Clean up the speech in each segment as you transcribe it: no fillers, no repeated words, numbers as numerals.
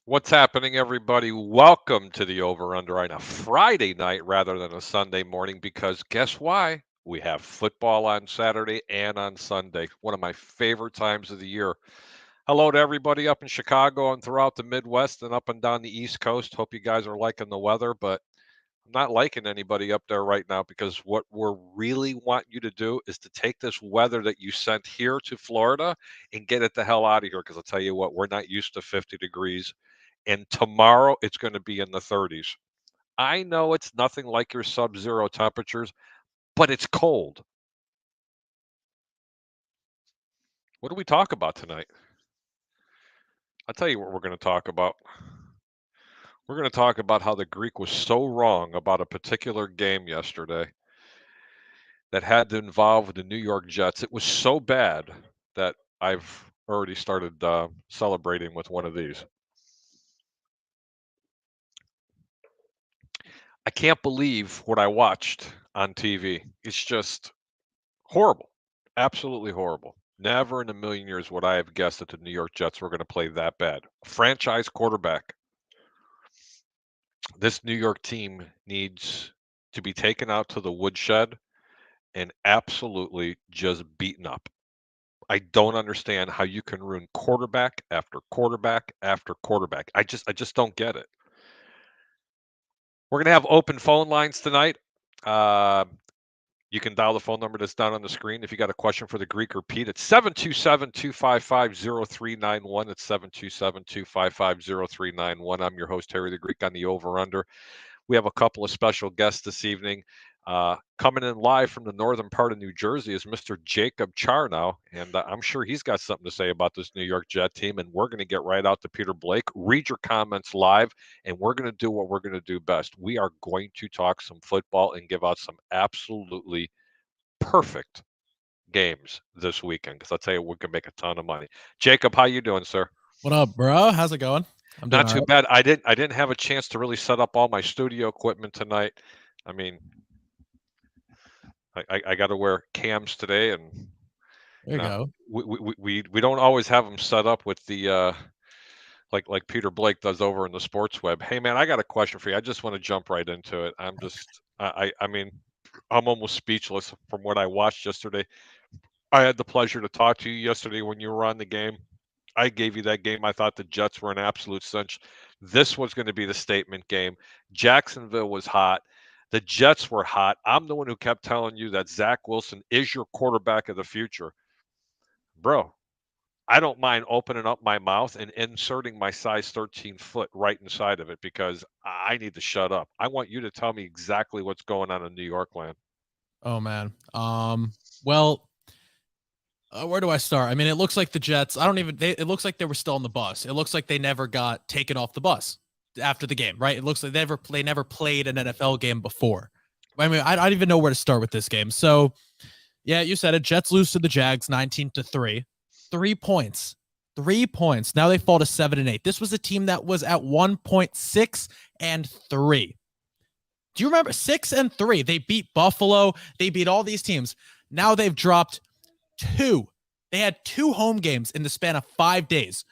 What's happening, everybody? Welcome to the Over Under on a Friday night rather than a Sunday morning, because guess why? We have football on Saturday and on Sunday. One of my favorite times of the year. Hello to everybody up in Chicago and throughout the Midwest and up and down the East Coast. Hope you guys are liking the weather, but I'm not liking anybody up there right now, because what we're really want you to do is to take this weather that you sent here to Florida and get it the hell out of here, because I'll tell you what, we're not used to 50 degrees. And tomorrow it's going to be in the 30s. I know it's nothing like your sub-zero temperatures, but it's cold. What do we talk about tonight? I'll tell you what we're going to talk about. We're going to talk about how the Greek was so wrong about a particular game yesterday that had to involve the New York Jets. It was so bad that I've already started celebrating with one of these. I can't believe what I watched on TV. It's just horrible. Absolutely horrible. Never in a million years would I have guessed that the New York Jets were going to play that bad. Franchise quarterback. This New York team needs to be taken out to the woodshed and absolutely just beaten up. I don't understand how you can ruin quarterback after quarterback after quarterback. I just don't get it. We're going to have open phone lines tonight. You can dial the phone number that's down on the screen if you got a question for the Greek or Pete. It's 727-255-0391. It's 727-255-0391. I'm your host, Harry the Greek, on the Over Under. We have a couple of special guests this evening. Coming in live from the northern part of New Jersey is Mr. Jacob Charnow, and I'm sure he's got something to say about this New York Jet team. And we're going to get right out to Peter Blake. Read your comments live, and we're going to do what we're going to do best. We are going to talk some football and give out some absolutely perfect games this weekend, because I'll tell you, we can make a ton of money. Jacob, how you doing, sir? What up, bro? How's it going? I'm doing Not too all right. bad. I didn't have a chance to really set up all my studio equipment tonight. I mean, I got to wear cams today, and There you you know, go. we don't always have them set up with the like Peter Blake does over in the sports web. Hey man, I got a question for you. I just want to jump right into it. I mean, I'm almost speechless from what I watched yesterday. I had the pleasure to talk to you yesterday when you were on the game. I gave you that game. I thought the Jets were an absolute cinch. This was going to be the statement game. Jacksonville was hot. The Jets were hot. I'm the one who kept telling you that Zach Wilson is your quarterback of the future. Bro, I don't mind opening up my mouth and inserting my size 13 foot right inside of it, because I need to shut up. I want you to tell me exactly what's going on in New York land. Oh man. Well, where do I start? I mean, it looks like the Jets. I don't even. It looks like they were still on the bus. It looks like they never got taken off the bus after the game, right? It looks like they never played an NFL game before. I mean, I don't even know where to start with this game. So, yeah, you said it. Jets lose to the Jags 19-3. 3 points. 3 points. Now they fall to 7-8. This was a team that was at 1.6-3. Do you remember 6-3? They beat Buffalo. They beat all these teams. Now they've dropped 2. They had 2 home games in the span of 5 days.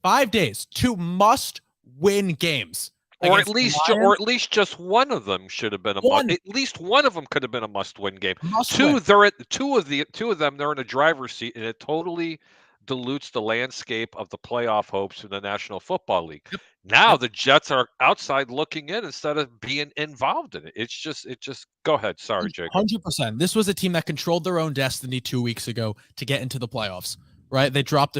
5 days. 2 must-win games. Or at least just one of them should have been a must. At least one of them could have been a must-win game. Two of them they're in a driver's seat, and it totally dilutes the landscape of the playoff hopes in the National Football League. Yep. Now the Jets are outside looking in instead of being involved in it. It just go ahead. Sorry, Jacob. 100%. This was a team that controlled their own destiny 2 weeks ago to get into the playoffs. Right? They dropped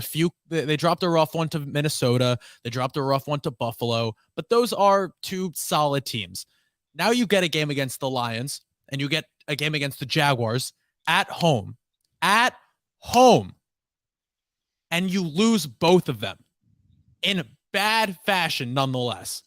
they dropped a rough one to Minnesota. They dropped a rough one to Buffalo, but those are 2 solid teams. Now you get a game against the Lions and you get a game against the Jaguars at home. At home. And you lose both of them in bad fashion nonetheless.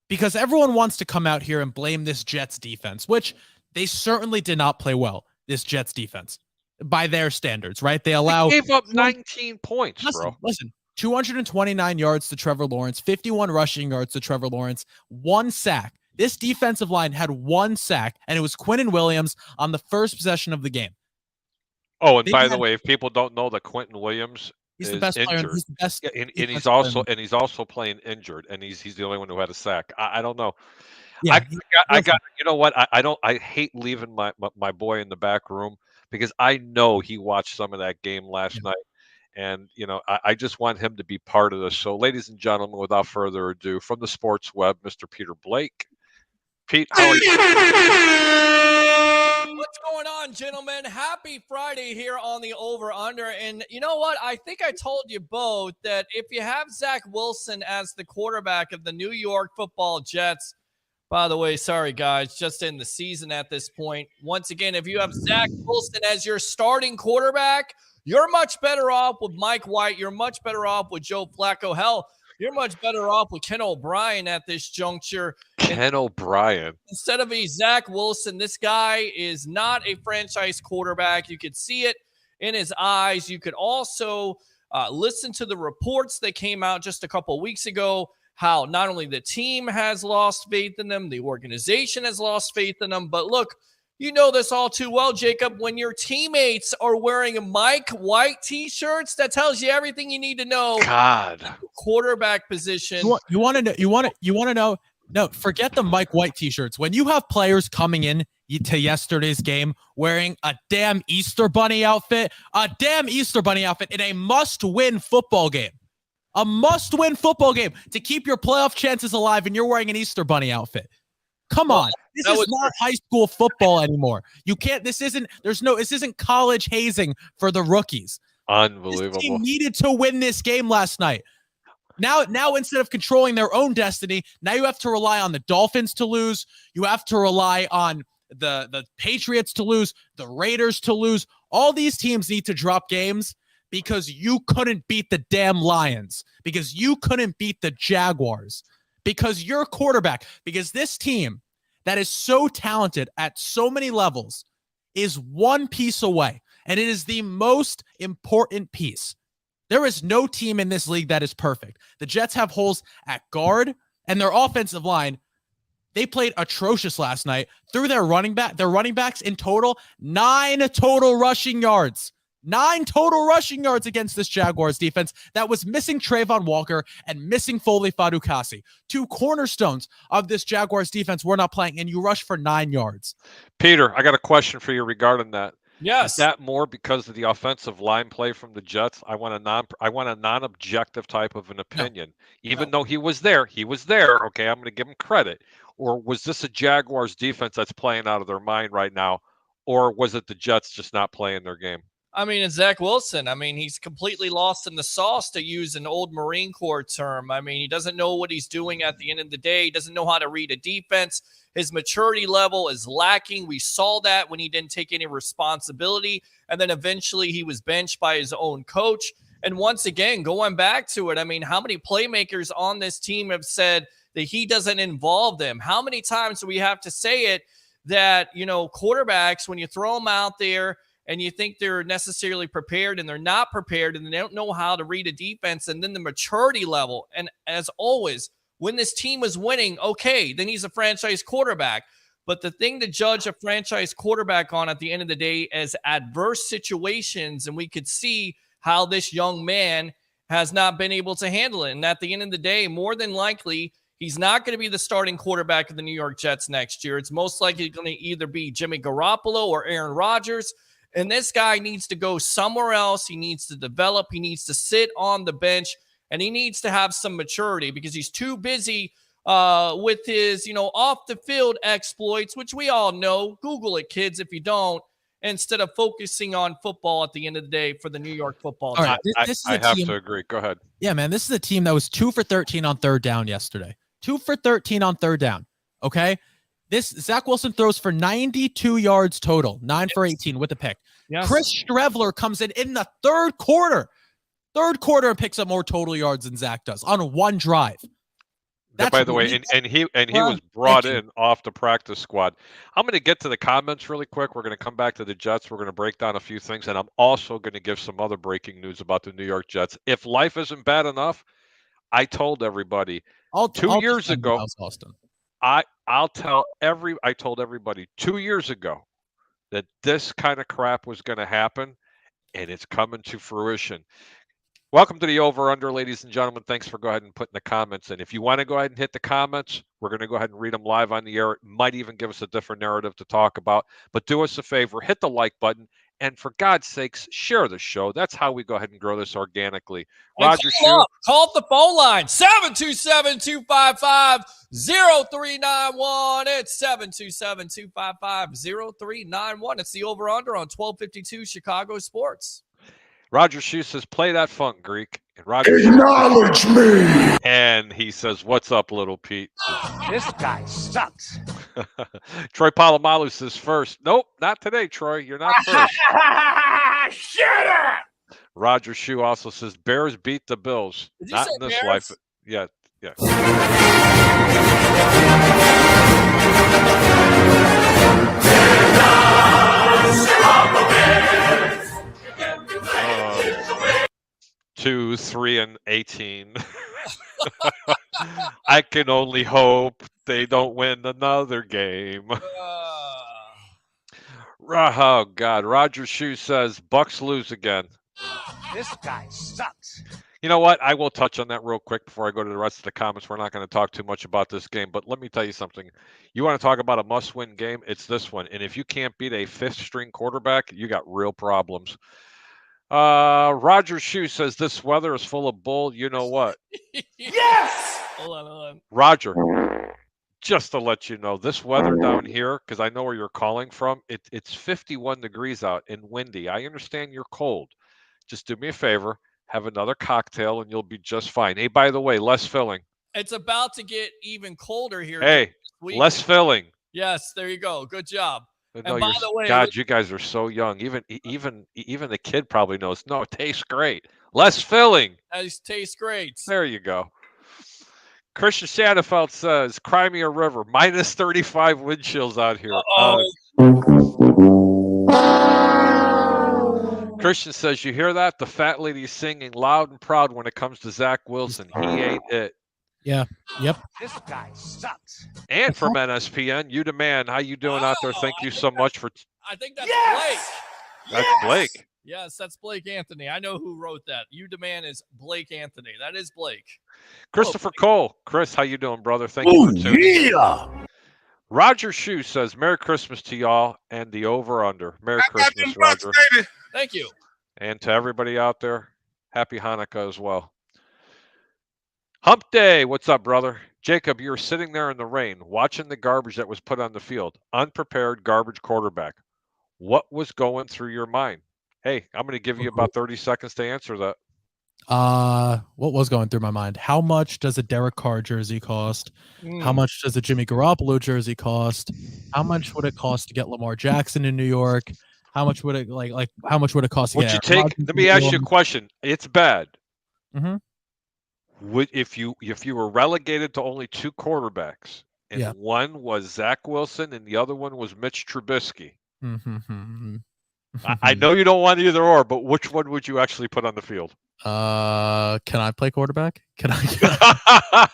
Because everyone wants to come out here and blame this Jets defense, which they certainly did not play well, this Jets defense. By their standards, right? They gave up 19 points, bro. Listen, 229 yards to Trevor Lawrence, 51 rushing yards to Trevor Lawrence, 1 sack. This defensive line had 1 sack, and it was Quinnen Williams on the first possession of the game. Oh, and by the way, if people don't know that Quentin Williams he's is the best injured, player, he's the best, and he's also playing injured, and he's the only one who had a sack. I don't know. Yeah, I got. You know what? I hate leaving my boy in the back room, because I know he watched some of that game last night, and I just want him to be part of this. So, ladies and gentlemen, without further ado, from the sports web, Mr. Peter Blake. Pete, how are you? What's going on, gentlemen? Happy Friday here on the Over Under. And you know what? I think I told you both that if you have Zach Wilson as the quarterback of the New York Football Jets, by the way, sorry guys, just in the season at this point. Once again, if you have Zach Wilson as your starting quarterback, you're much better off with Mike White. You're much better off with Joe Flacco. Hell, you're much better off with Ken O'Brien at this juncture. Ken O'Brien. Instead of a Zach Wilson, this guy is not a franchise quarterback. You could see it in his eyes. You could also listen to the reports that came out just a couple weeks ago, how not only the team has lost faith in them, the organization has lost faith in them. But look, you know this all too well, Jacob. When your teammates are wearing Mike White T-shirts, that tells you everything you need to know. God, quarterback position. You want to know? No, forget the Mike White T-shirts. When you have players coming in to yesterday's game wearing a damn Easter Bunny outfit in a must-win football game. A must-win football game to keep your playoff chances alive, and you're wearing an Easter Bunny outfit. Come on. This is not high school football anymore. You can't, this isn't college hazing for the rookies. Unbelievable. This team needed to win this game last night. Now, instead of controlling their own destiny, now you have to rely on the Dolphins to lose. You have to rely on the Patriots to lose, the Raiders to lose. All these teams need to drop games because you couldn't beat the damn Lions, because you couldn't beat the Jaguars, because your quarterback, because this team that is so talented at so many levels is one piece away, and it is the most important piece. There is no team in this league that is perfect. The Jets have holes at guard, and their offensive line, they played atrocious last night. Through their running backs in total, 9 total rushing yards. 9 total rushing yards against this Jaguars defense that was missing Trayvon Walker and missing Foley Fadukasi. 2 cornerstones of this Jaguars defense were not playing, and you rushed for 9 yards. Peter, I got a question for you regarding that. Yes. Is that more because of the offensive line play from the Jets? I want a non-objective type of an opinion. Even though he was there. Okay, I'm going to give him credit. Or was this a Jaguars defense that's playing out of their mind right now? Or was it the Jets just not playing their game? I mean, it's Zach Wilson. I mean, he's completely lost in the sauce, to use an old Marine Corps term. I mean, he doesn't know what he's doing at the end of the day. He doesn't know how to read a defense. His maturity level is lacking. We saw that when he didn't take any responsibility. And then eventually he was benched by his own coach. And once again, going back to it, I mean, how many playmakers on this team have said that he doesn't involve them? How many times do we have to say it that, you know, quarterbacks, when you throw them out there and you think they're necessarily prepared and they're not prepared and they don't know how to read a defense, and then the maturity level. And as always, when this team is winning, okay, then he's a franchise quarterback. But the thing to judge a franchise quarterback on at the end of the day is adverse situations. And we could see how this young man has not been able to handle it. And at the end of the day, more than likely, he's not going to be the starting quarterback of the New York Jets next year. It's most likely going to either be Jimmy Garoppolo or Aaron Rodgers. And this guy needs to go somewhere else. He needs to develop. He needs to sit on the bench, and he needs to have some maturity because he's too busy with his, you know, off the field exploits, which we all know. Google it, kids, if you don't, instead of focusing on football at the end of the day for the New York Football Jets. I have to agree. Go ahead. Yeah, man, this is a team that was 2 for 13 on third down yesterday. 2 for 13 on third down. Okay. This Zach Wilson throws for 92 yards total, 9 for 18 with a pick. Yes. Chris Streveler comes in the third quarter, and picks up more total yards than Zach does on one drive. That's by the way, and he was brought in off the practice squad. I'm going to get to the comments really quick. We're going to come back to the Jets. We're going to break down a few things, and I'm also going to give some other breaking news about the New York Jets. If life isn't bad enough, I told everybody 2 years ago. I told everybody 2 years ago that this kind of crap was going to happen, and it's coming to fruition. Welcome to the Over-Under, ladies and gentlemen. Thanks for go ahead and putting the comments in. If you want to go ahead and hit the comments, we're going to go ahead and read them live on the air. It might even give us a different narrative to talk about. But do us a favor, hit the like button, and for God's sakes, share the show. That's how we go ahead and grow this organically. Roger Shue. Call up the phone line, 727-255-0391. It's 727-255-0391. It's the Over-Under on 1252 Chicago Sports. Roger Shue says, play that funk, Greek. And Roger acknowledge me. And he says, what's up, little Pete? This guy sucks. Troy Polamalu says first. Nope, not today, Troy. You're not first. Shut up. Roger Shue also says, Bears beat the Bills. Not in this life. Yeah. Two, 3, and 18. I can only hope they don't win another game. Oh, God. Roger Shue says, Bucks lose again. This guy sucks. You know what? I will touch on that real quick before I go to the rest of the comments. We're not going to talk too much about this game, but let me tell you something. You want to talk about a must-win game? It's this one. And if you can't beat a fifth-string quarterback, you got real problems. Roger Shue says this weather is full of bull. You know what? Yes! Hold on. Roger, just to let you know, this weather down here, because I know where you're calling from, it's 51 degrees out and windy. I understand you're cold. Just do me a favor. Have another cocktail and you'll be just fine. Hey, by the way, less filling. It's about to get even colder here. Hey, less filling. Yes, there you go. Good job. No, And by the way, God, you guys are so young. Even the kid probably knows. No, it tastes great. Less filling. it tastes great. There you go. Christian Shadowfeld says, Crimea River, minus 35 wind chills out here. Christian says, you hear that? The fat lady's singing loud and proud when it comes to Zach Wilson. He ain't it. Yeah. Yep. This guy sucks. And from NSPN, you demand. How you doing out there? Thank you so much for. I think that's Blake. That's Blake. Yes, that's Blake Anthony. I know who wrote that. You demand is Blake Anthony. That is Blake. Christopher Cole. Chris, how you doing, brother? Thank you for tuning in. Roger Shue says, Merry Christmas to y'all and the over-under. Merry Christmas, Roger. Thank you. And to everybody out there, happy Hanukkah as well. Hump Day, what's up, brother? Jacob, you were sitting there in the rain, watching the garbage that was put on the field. Unprepared garbage quarterback. What was going through your mind? Hey, I'm going to give you about 30 seconds to answer that. What was going through my mind? How much does a Derek Carr jersey cost? How much does a Jimmy Garoppolo jersey cost? How much would it cost to get Lamar Jackson in New York? How much would it like how much would it cost to Would get you take? Let me ask you a question. It's bad. Mm-hmm. Would if you were relegated to only two quarterbacks, and one was Zach Wilson and the other one was Mitch Trubisky? I know you don't want either or, but which one would you actually put on the field? Can I play quarterback? Can I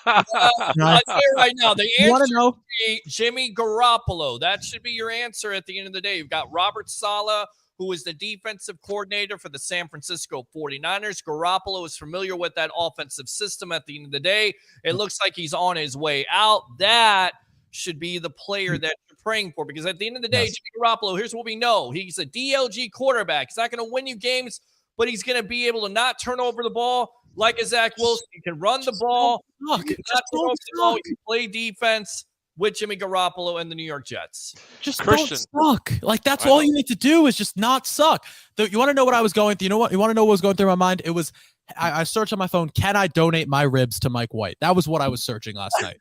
I'll tell you right now, the answer know? should be Jimmy Garoppolo. That should be your answer at the end of the day. You've got Robert Saleh, who is the defensive coordinator for the San Francisco 49ers. Garoppolo is familiar with that offensive system at the end of the day. It looks like he's on his way out. That should be the player that you're praying for, because at the end of the day, Jimmy Garoppolo, here's what we know. He's a DLG quarterback. He's not going to win you games, but he's going to be able to not turn over the ball like a Zach Wilson. He can run the ball. He can not turn over the ball. He can play defense with Jimmy Garoppolo and the New York Jets. Just don't suck. Like, that's all you need to do is just not suck. You want to know what I was going through? You know what? You want to know what was going through my mind? It was, I searched on my phone, can I donate my ribs to Mike White? That was what I was searching last night.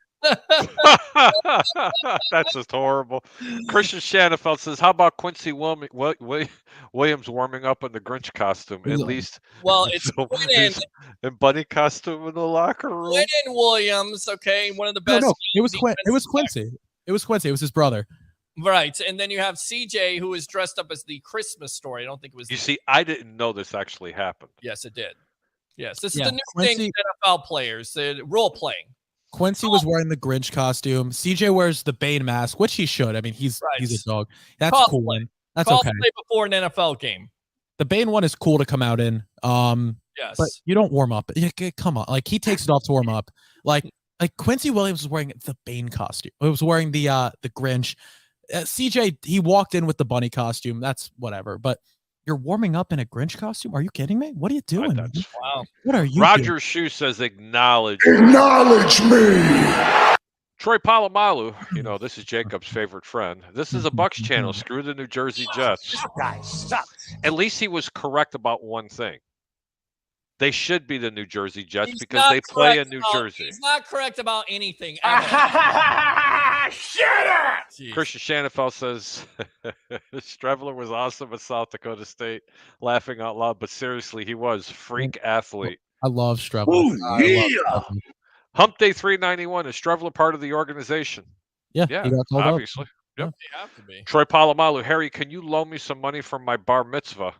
That's just horrible. Christian Shadowfeld says, how about Quincy Williams warming up in the Grinch costume? At least, well, it's in bunny costume in the locker room. Quinnen Williams, okay, one of the best. No, it was Quincy. It was Quincy. It was his brother. Right, and then you have CJ, who is dressed up as the Christmas Story. I don't think it was. You see, I didn't know this actually happened. Yes, it did. Yes, this is the new thing with NFL players, the role playing. Quincy was wearing the Grinch costume. CJ wears the Bane mask, which he should. I mean, he's a dog. That's cool. That's okay. Play before an NFL game. The Bane one is cool to come out in. Yes, but you don't warm up. Come on, like he takes it off to warm up. Like Quincy Williams was wearing the Bane costume. He was wearing the Grinch. CJ, he walked in with the bunny costume. That's whatever. But you're warming up in a Grinch costume? Are you kidding me? What are you doing? Wow. What are you Roger doing? Shue says, acknowledge me. Troy Polamalu, you know, this is Jacob's favorite friend. This is a Bucks channel. Screw the New Jersey Jets. This guy sucks. At least he was correct about one thing. They should be the New Jersey Jets because they play in New Jersey. He's not correct about anything. Shut up! Christian Shadowfeld says, Strevler was awesome at South Dakota State, laughing out loud. But seriously, he was freak athlete. I love Strevler. Oh, yeah. Hump Day 391. Is Strevler part of the organization? Yeah, obviously. Yep. They have to be. Troy Polamalu, Harry, can you loan me some money for my bar mitzvah?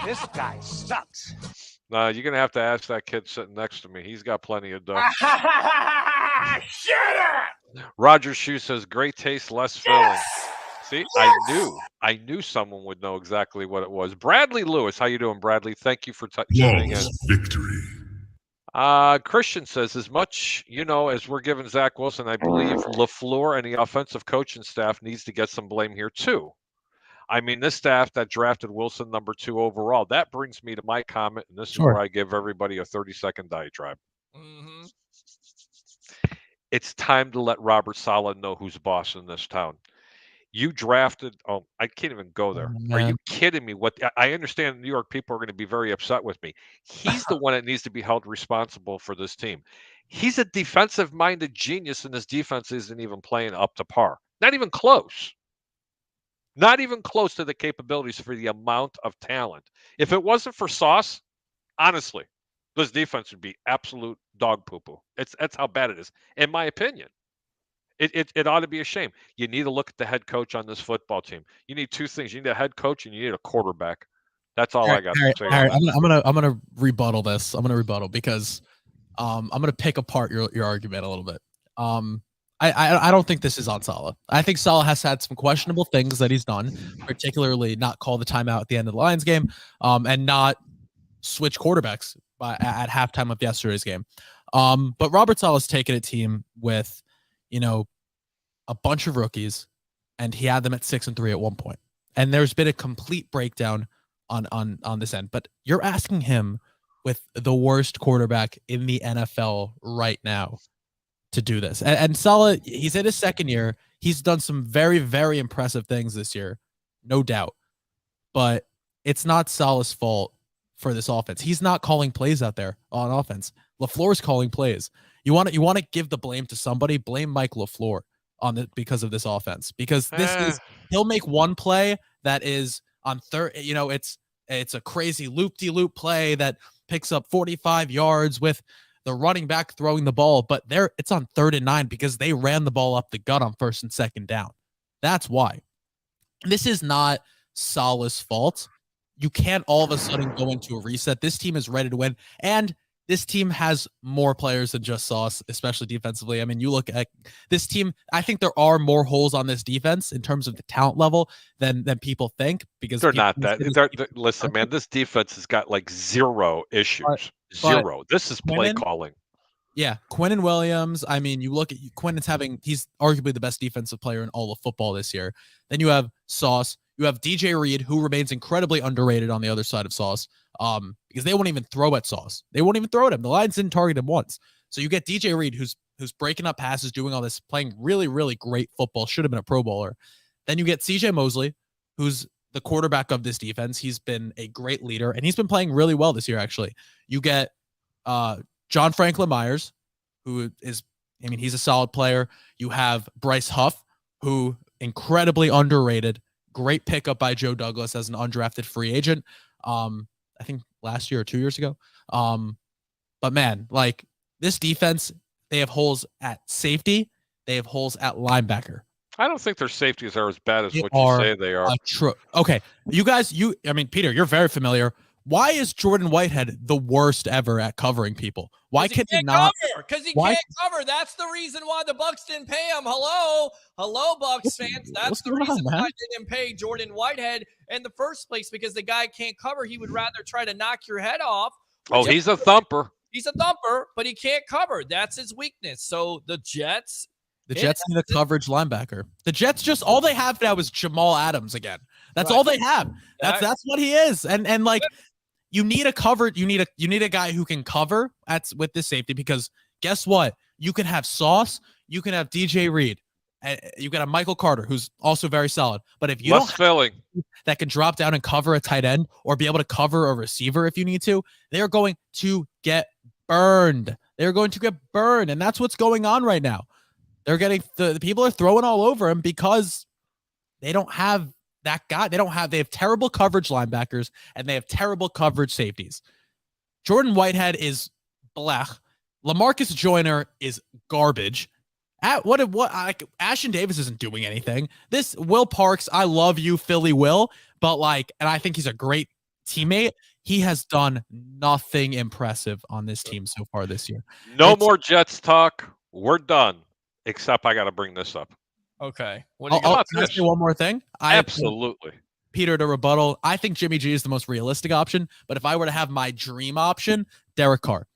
This guy sucks. You're going to have to ask that kid sitting next to me. He's got plenty of dough. Shut up! Roger Shue says, great taste, less filling. See, I knew someone would know exactly what it was. Bradley Lewis, how you doing, Bradley? Thank you for tuning in. Victory. Christian says, as much, as we're giving Zach Wilson, I believe LaFleur and the offensive coaching staff needs to get some blame here too. I mean, this staff that drafted Wilson number 2 overall, that brings me to my comment, and this is where I give everybody a 30-second diatribe. Mm-hmm. It's time to let Robert Saleh know who's boss in this town. You drafted, I can't even go there. Are you kidding me? I understand New York people are going to be very upset with me. He's the one that needs to be held responsible for this team. He's a defensive-minded genius, and his defense isn't even playing up to par. Not even close. Not even close to the capabilities for the amount of talent. If it wasn't for Sauce, honestly, this defense would be absolute dog poo-poo. That's how bad it is, in my opinion. It ought to be a shame. You need to look at the head coach on this football team. You need two things. You need a head coach and you need a quarterback. That's all I got to say. All right. I'm gonna rebuttal this. I'm gonna rebuttal because I'm gonna pick apart your argument a little bit. I don't think this is on Saleh. I think Saleh has had some questionable things that he's done, particularly not call the timeout at the end of the Lions game, and not switch quarterbacks at halftime of yesterday's game. But Robert Saleh's taken a team with, a bunch of rookies, and he had them at 6-3 at one point. And there's been a complete breakdown on this end. But you're asking him with the worst quarterback in the NFL right now to do this. And Saleh, he's in his second year. He's done some very, very impressive things this year, no doubt. But it's not Saleh's fault for this offense. He's not calling plays out there on offense. LaFleur's calling plays. You want to give the blame to somebody, blame Mike LaFleur because of this offense. Because he'll make one play that is on third, it's a crazy loop-de-loop play that picks up 45 yards with the running back throwing the ball, but it's on 3rd and 9 because they ran the ball up the gut on 1st and 2nd down. That's why. This is not Saleh's fault. You can't all of a sudden go into a reset. This team is ready to win, and this team has more players than just Sauce, especially defensively. I mean, you look at this team, I think there are more holes on this defense in terms of the talent level than people think, because they're not that. Listen, man, this defense has got like zero issues. Zero. This is play calling. Yeah, Quinnen Williams. I mean, you look at Quinnen's he's arguably the best defensive player in all of football this year. Then you have Sauce. You have DJ Reed, who remains incredibly underrated on the other side of Sauce, because they won't even throw at Sauce. They won't even throw at him. The Lions didn't target him once. So you get DJ Reed, who's breaking up passes, doing all this, playing really, really great football. Should have been a Pro Bowler. Then you get CJ Mosley, who's the quarterback of this defense. He's been a great leader, and he's been playing really well this year, actually. You get John Franklin Myers, who is, he's a solid player. You have Bryce Huff, who incredibly underrated. Great pickup by Joe Douglas as an undrafted free agent. I think last year or 2 years ago. But man, like, this defense, they have holes at safety. They have holes at linebacker. I don't think their safeties are as bad as what you say they are. Okay. You guys, Peter, you're very familiar. Why is Jordan Whitehead the worst ever at covering people? Why can he not cover? Because he can't cover. That's the reason why the Bucs didn't pay him. Hello, Bucs fans. That's the reason why they didn't pay Jordan Whitehead in the first place, because the guy can't cover. He would rather try to knock your head off. Oh, he's a thumper. He's a thumper, but he can't cover. That's his weakness. So the Jets need a coverage linebacker. The Jets all they have now is Jamal Adams again. That's all they have. That's what he is. And like, you need a cover. You need a guy who can cover with this safety, because guess what? You can have Sauce. You can have DJ Reed. You got a Michael Carter, who's also very solid. But if you don't have Phiily that can drop down and cover a tight end, or be able to cover a receiver if you need to, they are going to get burned. They're going to get burned, and that's what's going on right now. They're getting the people are throwing all over him because they don't have that guy. They have terrible coverage linebackers, and they have terrible coverage safeties. Jordan Whitehead is blech. LaMarcus Joyner is garbage. Ashton Davis isn't doing anything. This Will Parks, I love you, Philly Will, but and I think he's a great teammate. He has done nothing impressive on this team so far this year. No more Jets talk. We're done. Except I got to bring this up. Okay. Can I say one more thing? Absolutely. Peter, to rebuttal, I think Jimmy G is the most realistic option, but if I were to have my dream option, Derek Carr.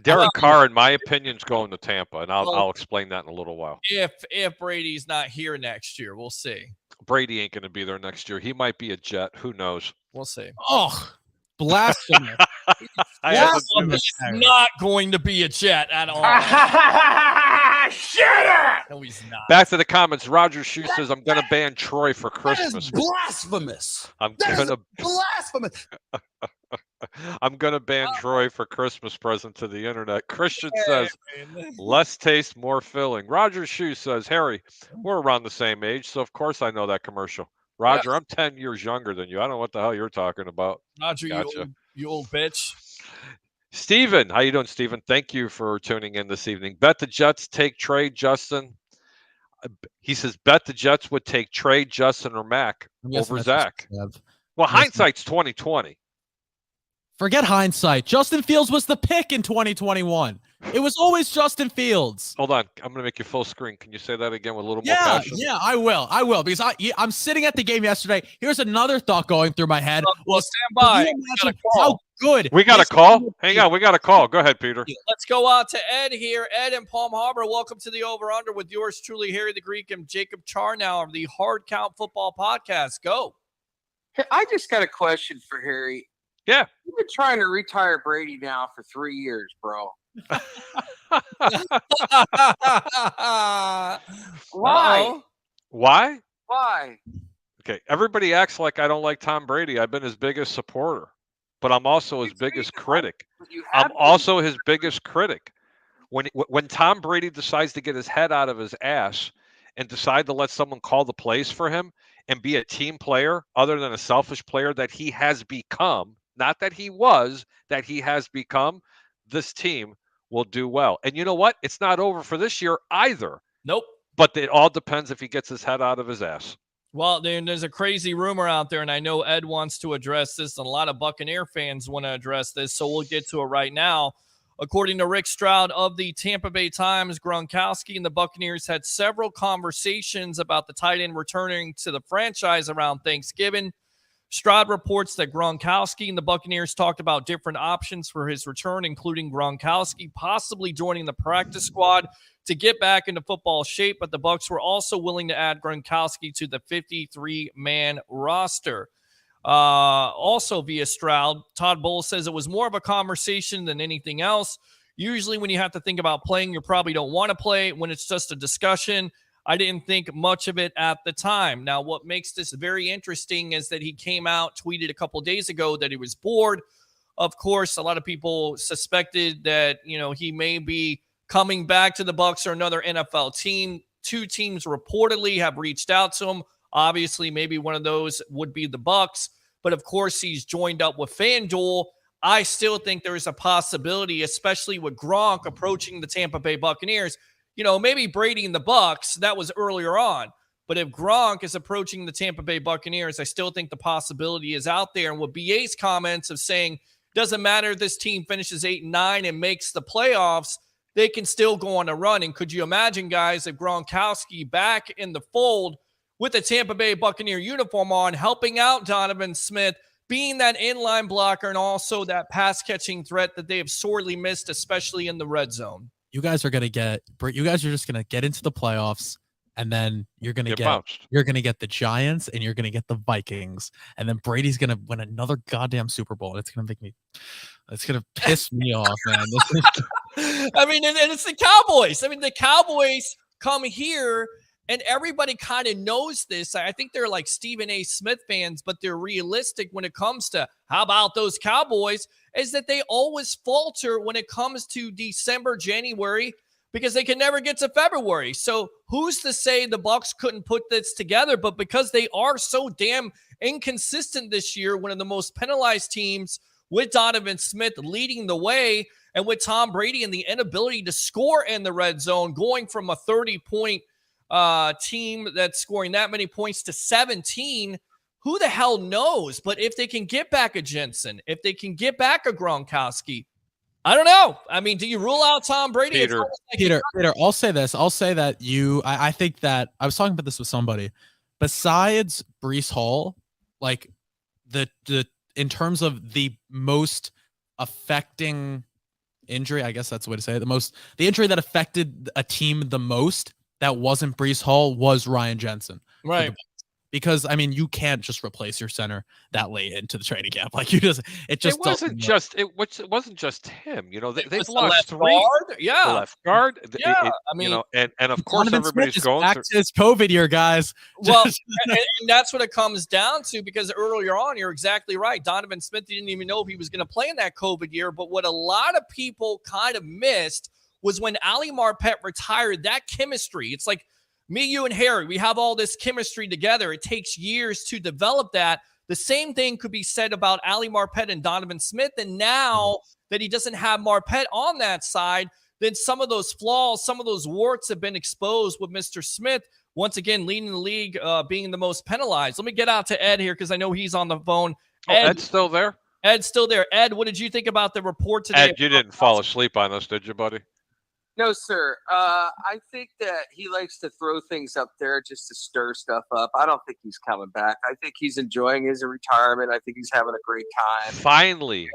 Derek Carr, in my opinion, is going to Tampa, and I'll explain that in a little while. If Brady's not here next year, we'll see. Brady ain't going to be there next year. He might be a Jet. Who knows? We'll see. Oh, blasphemous. He's not going to be a Jet at all. Shut up! No, he's not. Back to the comments. Roger Shue says, I'm going to ban Troy for Christmas. That is blasphemous. I'm That going is to blasphemous. I'm going to ban Troy for Christmas present to the internet. Christian says, less taste, more filling. Roger Shoe says, Harry, we're around the same age, so of course I know that commercial. Roger, I'm 10 years younger than you. I don't know what the hell you're talking about. Roger, Gotcha. you old bitch. Steven, how you doing, Steven? Thank you for tuning in this evening. Bet the Jets take Trey, Justin. He says, bet the Jets would take Trey, Justin, or Mac over Zach. Well, hindsight's 2020. Forget hindsight. Justin Fields was the pick in 2021. It was always Justin Fields. Hold on. I'm going to make you full screen. Can you say that again with a little more passion? Yeah, I will. Because I'm sitting at the game yesterday. Here's another thought going through my head. Well, stand by. How good. We got a call. Hang on. We got a call. Go ahead, Peter. Let's go out to Ed here. Ed in Palm Harbor. Welcome to the Over Under with yours truly, Harry the Greek and Jacob Charnow of the Hard Count Football Podcast. Go. Hey, I just got a question for Harry. Yeah. You've been trying to retire Brady now for 3 years, bro. Why? Why? Why? Okay. Everybody acts like I don't like Tom Brady. I've been his biggest supporter, but I'm also his biggest critic. I'm also his biggest critic. When Tom Brady decides to get his head out of his ass and decide to let someone call the plays for him and be a team player other than a selfish player that he has become, not that he was, that he has become, this team will do well. And you know what? It's not over for this year either. Nope. But it all depends if he gets his head out of his ass. Well, there's a crazy rumor out there, and I know Ed wants to address this, and a lot of Buccaneer fans want to address this, so we'll get to it right now. According to Rick Stroud of the Tampa Bay Times, Gronkowski and the Buccaneers had several conversations about the tight end returning to the franchise around Thanksgiving. Stroud reports that Gronkowski and the Buccaneers talked about different options for his return, including Gronkowski possibly joining the practice squad to get back into football shape, but the Bucs were also willing to add Gronkowski to the 53-man roster. Also via Stroud, Todd Bowles says it was more of a conversation than anything else. Usually when you have to think about playing, you probably don't want to play. When it's just a discussion, I didn't think much of it at the time. Now, what makes this very interesting is that he came out, tweeted a couple days ago that he was bored. Of course, a lot of people suspected that, he may be coming back to the Bucs or another NFL team. Two teams reportedly have reached out to him. Obviously, maybe one of those would be the Bucs. But of course, he's joined up with FanDuel. I still think there is a possibility, especially with Gronk approaching the Tampa Bay Buccaneers. Maybe Brady and the Bucs, that was earlier on. But if Gronk is approaching the Tampa Bay Buccaneers, I still think the possibility is out there. And with BA's comments of saying, doesn't matter if this team finishes 8-9 and makes the playoffs, they can still go on a run. And could you imagine, guys, if Gronkowski back in the fold with the Tampa Bay Buccaneer uniform on, helping out Donovan Smith, being that inline blocker and also that pass-catching threat that they have sorely missed, especially in the red zone? You guys are just gonna get into the playoffs, and then you're gonna get the Giants and you're gonna get the Vikings, and then Brady's gonna win another goddamn Super Bowl. It's gonna piss me off, man. I mean, and it's the Cowboys. I mean, the Cowboys come here and everybody kind of knows this. I think they're like Stephen A. Smith fans, but they're realistic when it comes to how about those Cowboys, is that they always falter when it comes to December, January, because they can never get to February. So who's to say the Bucs couldn't put this together? But because they are so damn inconsistent this year, one of the most penalized teams with Donovan Smith leading the way, and with Tom Brady and the inability to score in the red zone, going from a 30-point team that's scoring that many points to 17, who the hell knows? But if they can get back a Jensen, if they can get back a Gronkowski, I don't know. I mean, do you rule out Tom Brady? Peter, I'll say this. I'll say that I think that I was talking about this with somebody. Besides Breece Hall, like the in terms of the most affecting injury, I guess that's the way to say it. The injury that affected a team the most that wasn't Breece Hall was Ryan Jensen. Right. because I mean, you can't just replace your center that late into the training camp. Like it just It wasn't just him. It They've was the lost left 3. guard. The Yeah. left guard. Yeah. I mean, And of course Donovan Smith everybody's is going back through. to his COVID year, guys. well, and that's what it comes down to, because earlier on, you're exactly right. Donovan Smith didn't even know if he was going to play in that COVID year. But what a lot of people kind of missed was when Ali Marpet retired, that chemistry. It's like me, you, and Harry, we have all this chemistry together. It takes years to develop that. The same thing could be said about Ali Marpet and Donovan Smith. And now that he doesn't have Marpet on that side, then some of those flaws, some of those warts have been exposed with Mr. Smith, once again, leading the league, being the most penalized. Let me get out to Ed here because I know he's on the phone. Ed's still there? Ed's still there. Ed, what did you think about the report today? Ed, you didn't fall asleep on us, did you, buddy? No, sir. I think that he likes to throw things up there just to stir stuff up. I don't think he's coming back. I think he's enjoying his retirement. I think he's having a great time. Finally,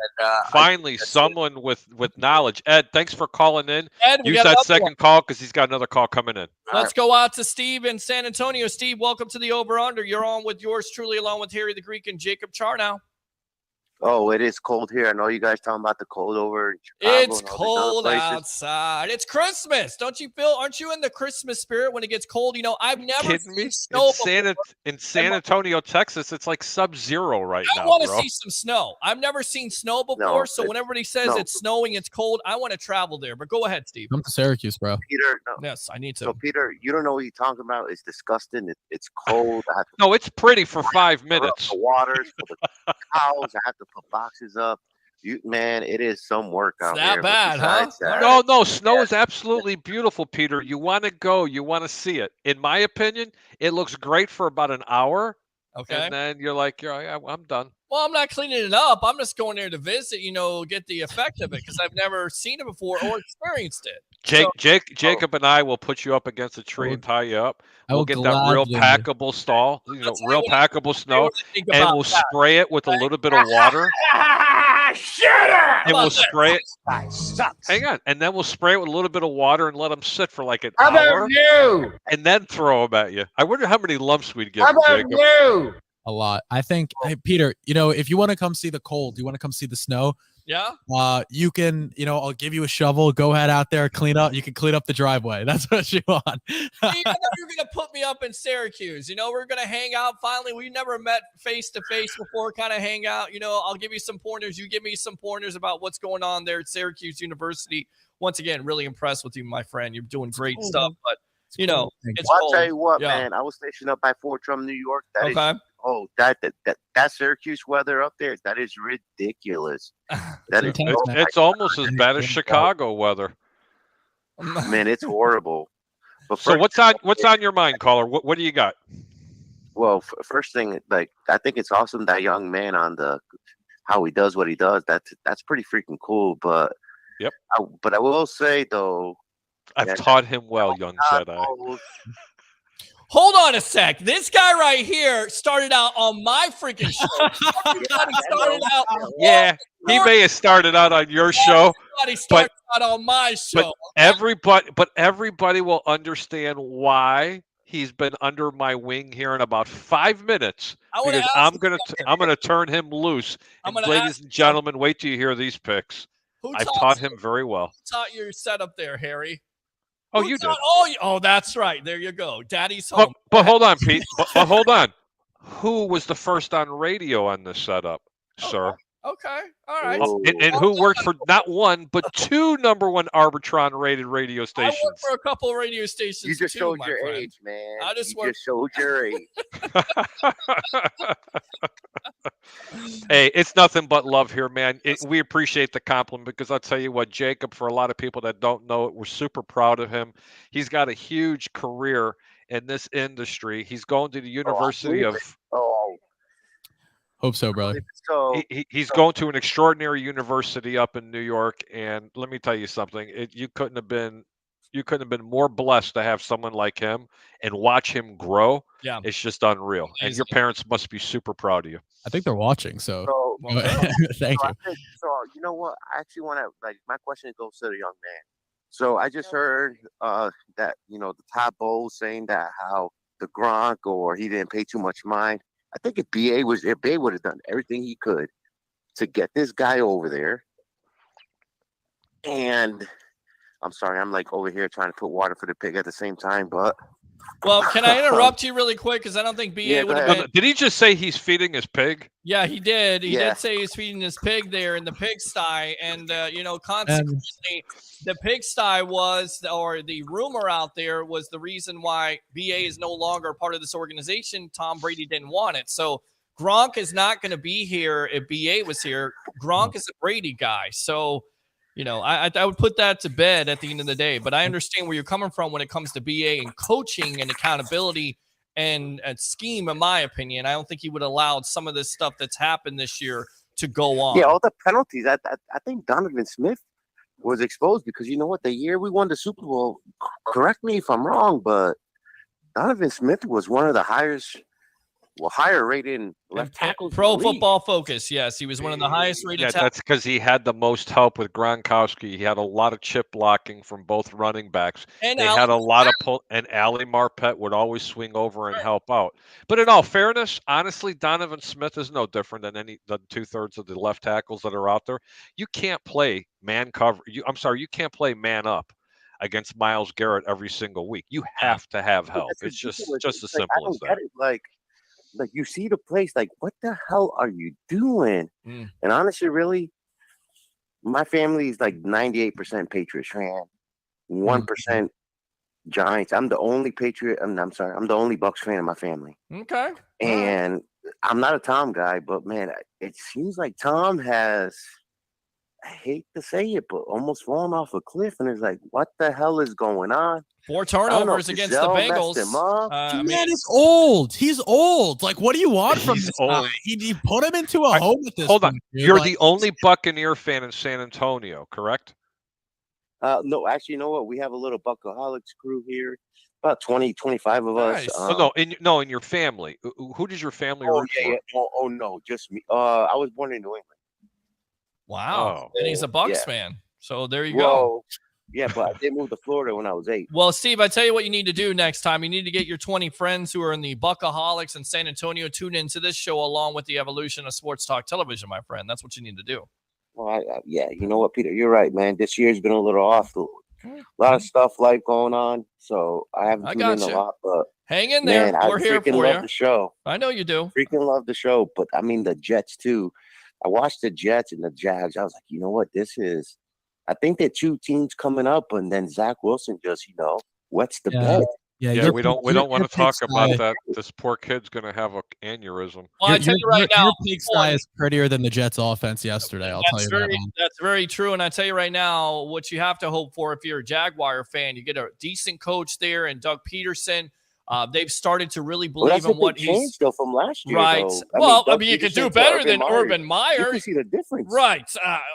And, someone with knowledge. Ed, thanks for calling in. Ed, we Use got that another second one. call because he's got another call coming in. Let's go out to Steve in San Antonio. Steve, welcome to the Over Under. You're on with yours truly, along with Harry the Greek and Jacob Charnow. Oh, it is cold here. I know you guys talking about the cold over in Chicago. It's and all these other cold places. outside. It's Christmas. Don't you feel? Aren't you in the Christmas spirit when it gets cold? I've never Kidding me? seen snow In San Antonio, Texas, it's like sub-zero right I now, want to bro. see some snow. I've never seen snow before, No, so when everybody says it's snowing, it's cold, I want to travel there. But go ahead, Steve. Come to Syracuse, bro. Peter, no. Yes, I need to. So, Peter, you don't know what you're talking about. It's disgusting. It's cold. I have to No, it's pretty for 5 cover up minutes. the waters for the cows. I have to put boxes up. Man, it is some work out that there. but bad, huh? besides that, No, snow is absolutely beautiful, Peter. You want to go. You want to see it. In my opinion, it looks great for about an hour, Okay. and then you're like, yeah, I'm done. Well, I'm not cleaning it up. I'm just going there to visit, get the effect of it because I've never seen it before or experienced it. Jacob and I will put you up against a tree and tie you up. I We'll will get that real gladly- packable stall, real packable snow, Think and about we'll that. spray it with a little bit of water, Shut up! and we'll spray it. Guy sucks. Hang on, and then we'll spray it with a little bit of water and let them sit for like an How hour, about you? and then throw them at you. I wonder how many lumps we'd get, How about Jacob. you? A lot. I think, hey, Peter, if you want to come see the cold, you want to come see the snow, Yeah. you can, I'll give you a shovel. Go ahead out there, clean up. You can clean up the driveway. That's what you want. You know you're going to put me up in Syracuse. We're going to hang out finally. We never met face to face before, kind of hang out. I'll give you some pointers. You give me some pointers about what's going on there at Syracuse University. Once again, really impressed with you, my friend. You're doing great stuff, but it's well, I'll cold. tell you what, Yeah. man. I was stationed up by Fort Drum, New York. That is, Okay. that Syracuse weather up there, that is ridiculous. That is, intense, man. It's almost as bad as Chicago weather. man, it's horrible. But So first, what's on your mind, caller? What do you got? well, first thing, I think it's awesome that young man on how he does what he does. That's pretty freaking cool. But Yep. But I will say though, I've Yeah. taught him well, young God Jedi. knows- Hold on a sec. This guy right here started out on my freaking show. Everybody started out. Yeah, he may have started out on your show. Everybody started out on my show. Everybody will understand why he's been under my wing here in about 5 minutes, I wanna because ask I'm gonna turn him loose. I'm And gonna ladies ask and gentlemen, wait till you hear these picks. Who I've taught him very well. taught your setup there, Harry? Oh, Who you did. taught- Oh, that's right. There you go. Daddy's But, home. but hold on, Pete. But hold on. Who was the first on radio on this setup, sir? Okay. All right. Ooh. And who worked for not one but two #1 Arbitron rated radio I stations? work for a couple of radio stations You just too, showed my your friend. age, man. I just you work- just showed your age. Hey, it's nothing but love here, man. We appreciate the compliment, because I'll tell you what, Jacob, for a lot of people that don't know it, we're super proud of him. He's got a huge career in this industry. He's going to the University of Oh, Hope so, brother. so he's going to an extraordinary university up in New York, and let me tell you something. You couldn't have been more blessed to have someone like him and watch him grow. Yeah. It's just unreal. And Amazing. your parents must be super proud of you. I think they're watching, so so, thank so you. I think, so you know what? I actually want to my question goes to the young man. So I just heard that the top bowl saying that how the Gronk or he didn't pay too much mind. I think if BA was there, BA would have done everything he could to get this guy over there. And I'm sorry, I'm like over here trying to put water for the pig at the same time, but Well, can I interrupt you really quick? Because I don't think BA would have been. Did he just say he's feeding his pig? Yeah, he did. He Yeah. did say he's feeding his pig there in the pigsty. And, consequently, the pigsty was, or the rumor out there was the reason why BA is no longer part of this organization. Tom Brady didn't want it. So Gronk is not going to be here if BA was here. Gronk is a Brady guy. So, I would put that to bed at the end of the day. But I understand where you're coming from when it comes to BA and coaching and accountability and scheme, in my opinion. I don't think he would have allowed some of this stuff that's happened this year to go on. Yeah, all the penalties. I think Donovan Smith was exposed because you know what? The year we won the Super Bowl, correct me if I'm wrong, but Donovan Smith was one of the higher rated left tackles. Pro Football Focus, yes, he was one of the highest rated. Yeah, that's because he had the most help with Gronkowski. He had a lot of chip blocking from both running backs. And they had a lot of pull, and Ali Marpet would always swing over and help out. But in all fairness, honestly, Donovan Smith is no different than the 2/3 of the left tackles that are out there. You can't play man cover. You can't play man up against Myles Garrett every single week. You have to have help. It's just as simple as that. Like you see the place, like what the hell are you doing? And honestly, really, my family is like 98% Patriots fan, 1% Giants. I'm the only Patriot. I'm sorry, I'm the only Bucks fan in my family. Okay. And I'm not a Tom guy, but man, it seems like Tom has, I hate to say it, but almost fallen off a cliff. And it's like, what the hell is going on? 4 turnovers against the Bengals. Man is old. He's old. Like, what do you want from this guy? He put him into a home at this Hold point. on. You're the only Buccaneer fan in San Antonio, correct? No, actually, you know what? We have a little Buckaholics crew here. About 20, 25 of us. In your family. Who does your family root for? Yeah. Oh, no, just me. I was born in New England. Wow. And he's a Bucks fan. So there you go. Yeah, but I did move to Florida when I was 8. Well, Steve, I tell you what you need to do next time. You need to get your 20 friends who are in the Buckaholics in San Antonio tune into this show along with the evolution of sports talk television, my friend. That's what you need to do. Well, yeah, you know what, Peter? You're right, man. This year's been a little off. A lot of stuff, life going on. So I haven't tuned in a lot, but hang in there. Man, We're here for love you. The show. I know you do. Freaking love the show. But I mean, the Jets, too. I watched the Jets and the Jags. I was like, you know what? I think they're 2 teams coming up, and then Zach Wilson just, wets the bed. Yeah, we don't want to talk about that. This poor kid's going to have an aneurysm. Well, I tell you right now, your pigsty is prettier than the Jets' offense yesterday. I'll tell you that. That's very true. And I tell you right now, what you have to hope for if you're a Jaguar fan, you get a decent coach there and Doug Peterson. They've started to really believe in what he's still from last year. Right. You could do better than Urban Meyer. You can see the difference. Right.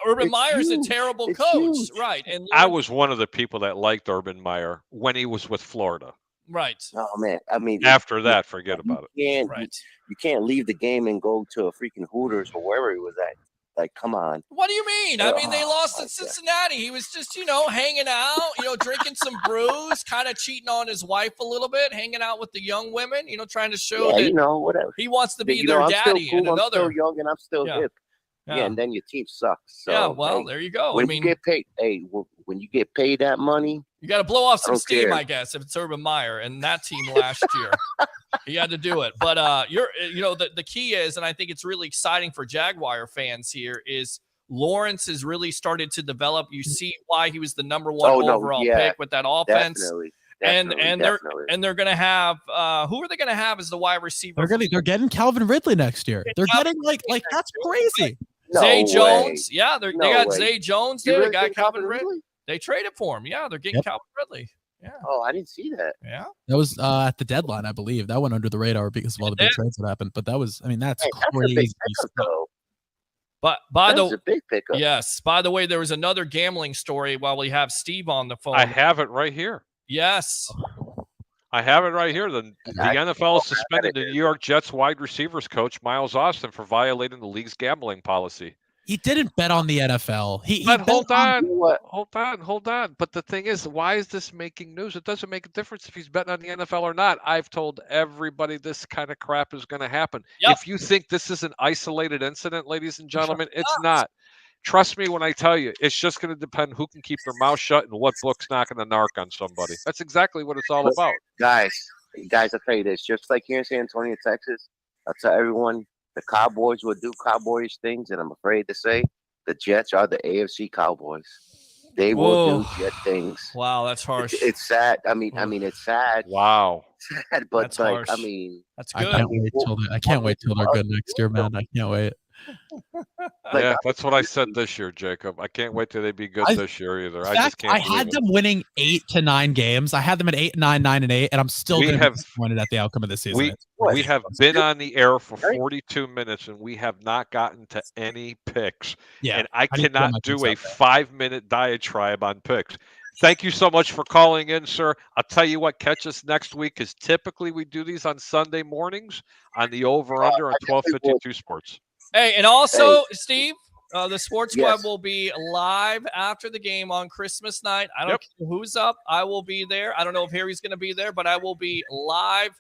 Urban Meyer's a terrible coach. Huge. Right. And I was one of the people that liked Urban Meyer when he was with Florida. Right. Oh man. I mean, after that, forget about it. You can't leave the game and go to a freaking Hooters or wherever he was at. Like, come on. What do you mean? I mean, they lost at Cincinnati. He was just, hanging out, drinking some brews, kind of cheating on his wife a little bit, hanging out with the young women, trying to show that whatever. He wants to be their daddy. Still cool, and I'm still young and I'm still hip. Yeah, and then your team sucks. So, there you go. When you get paid, when you get paid that money, you got to blow off some steam, I guess, if it's Urban Meyer and that team last year. He had to do it. But the key is, and I think it's really exciting for Jaguar fans here, is Lawrence has really started to develop. You see why he was the number 1 overall pick with that offense. Definitely. And they're going to have who are they going to have as the wide receiver? They're getting Calvin Ridley next year. They're getting like that's crazy. Zay Jones. Yeah, they got Zay Jones there. They got Calvin Ridley. They traded for him. Yeah, they're getting Calvin Ridley. Yeah. Oh, I didn't see that. Yeah. That was at the deadline, I believe. That went under the radar because of all the big trades that happened. But that's crazy. But that's a big pickup. Yes. By the way, there was another gambling story while we have Steve on the phone. I have it right here. Yes. I have it right here. The NFL suspended the New York Jets wide receivers coach Miles Austin for violating the league's gambling policy. He didn't bet on the NFL. But hold on. You know what? Hold on. But the thing is, why is this making news? It doesn't make a difference if he's betting on the NFL or not. I've told everybody this kind of crap is going to happen. Yep. If you think this is an isolated incident, ladies and gentlemen, it's not. Trust me when I tell you, it's just going to depend who can keep their mouth shut and what book's not going to narc on somebody. That's exactly what it's all about. Guys, I'll tell you this. Just like here in San Antonio, Texas, I'll tell everyone the Cowboys will do Cowboyish things, and I'm afraid to say the Jets are the AFC Cowboys. They will do Jet things. Wow, that's harsh. It's sad. I mean, it's sad. Wow. Sad, but That's like, harsh. I mean, That's I good. can't wait till they're good next year, man. I can't wait. Yeah, that's what I said this year, Jacob. I can't wait till they be good this year either. I just can't. I had them winning 8 to 9 games. I had them at 8, 9, 9, and 8, and I'm still going to be disappointed at the outcome of this season. We have been on the air for 42 minutes and we have not gotten to any picks. Yeah, and I cannot do a 5-minute diatribe on picks. Thank you so much for calling in, sir. I'll tell you what, catch us next week because typically we do these on Sunday mornings on the over-under on 1252 Sports. Hey, and also, Steve, the Sports Yes. Club will be live after the game on Christmas night. I don't care who's up. I will be there. I don't know if Harry's going to be there, but I will be live,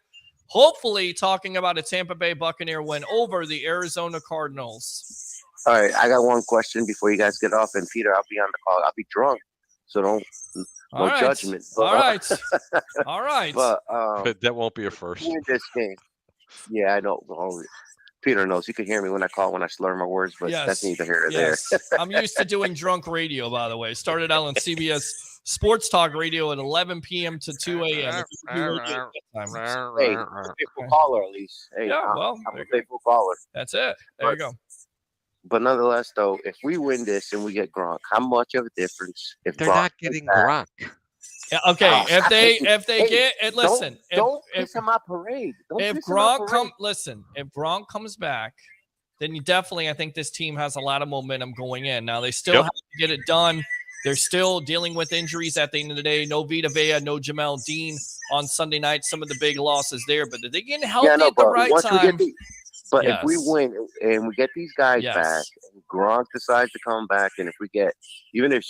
hopefully talking about a Tampa Bay Buccaneer win over the Arizona Cardinals. all right. I got one question before you guys get off, and Peter, I'll be on the call. I'll be drunk, so no judgment. But, All right. All right. But that won't be a first. win this game. Yeah, I know. Well, Peter knows. He could hear me when I slur my words, but that's neither here nor there. I'm used to doing drunk radio, by the way. Started out on CBS Sports Talk Radio at 11 p.m. to 2 a.m. Hey, I'm a faithful caller at least. Hey, I'm a faithful caller. That's it. There you go. But nonetheless, though, if we win this and we get Gronk, how much of a difference? If They're Gronk not getting Gronk. Yeah, okay, if they get it, listen. Don't piss on my parade. If Gronk comes back, then you definitely, I think this team has a lot of momentum going in. Now they still have to get it done. They're still dealing with injuries at the end of the day. No Vita Vea, no Jamel Dean on Sunday night. Some of the big losses there, but they're getting healthy at the right time. If we win and we get these guys back, and Gronk decides to come back, and if we get even if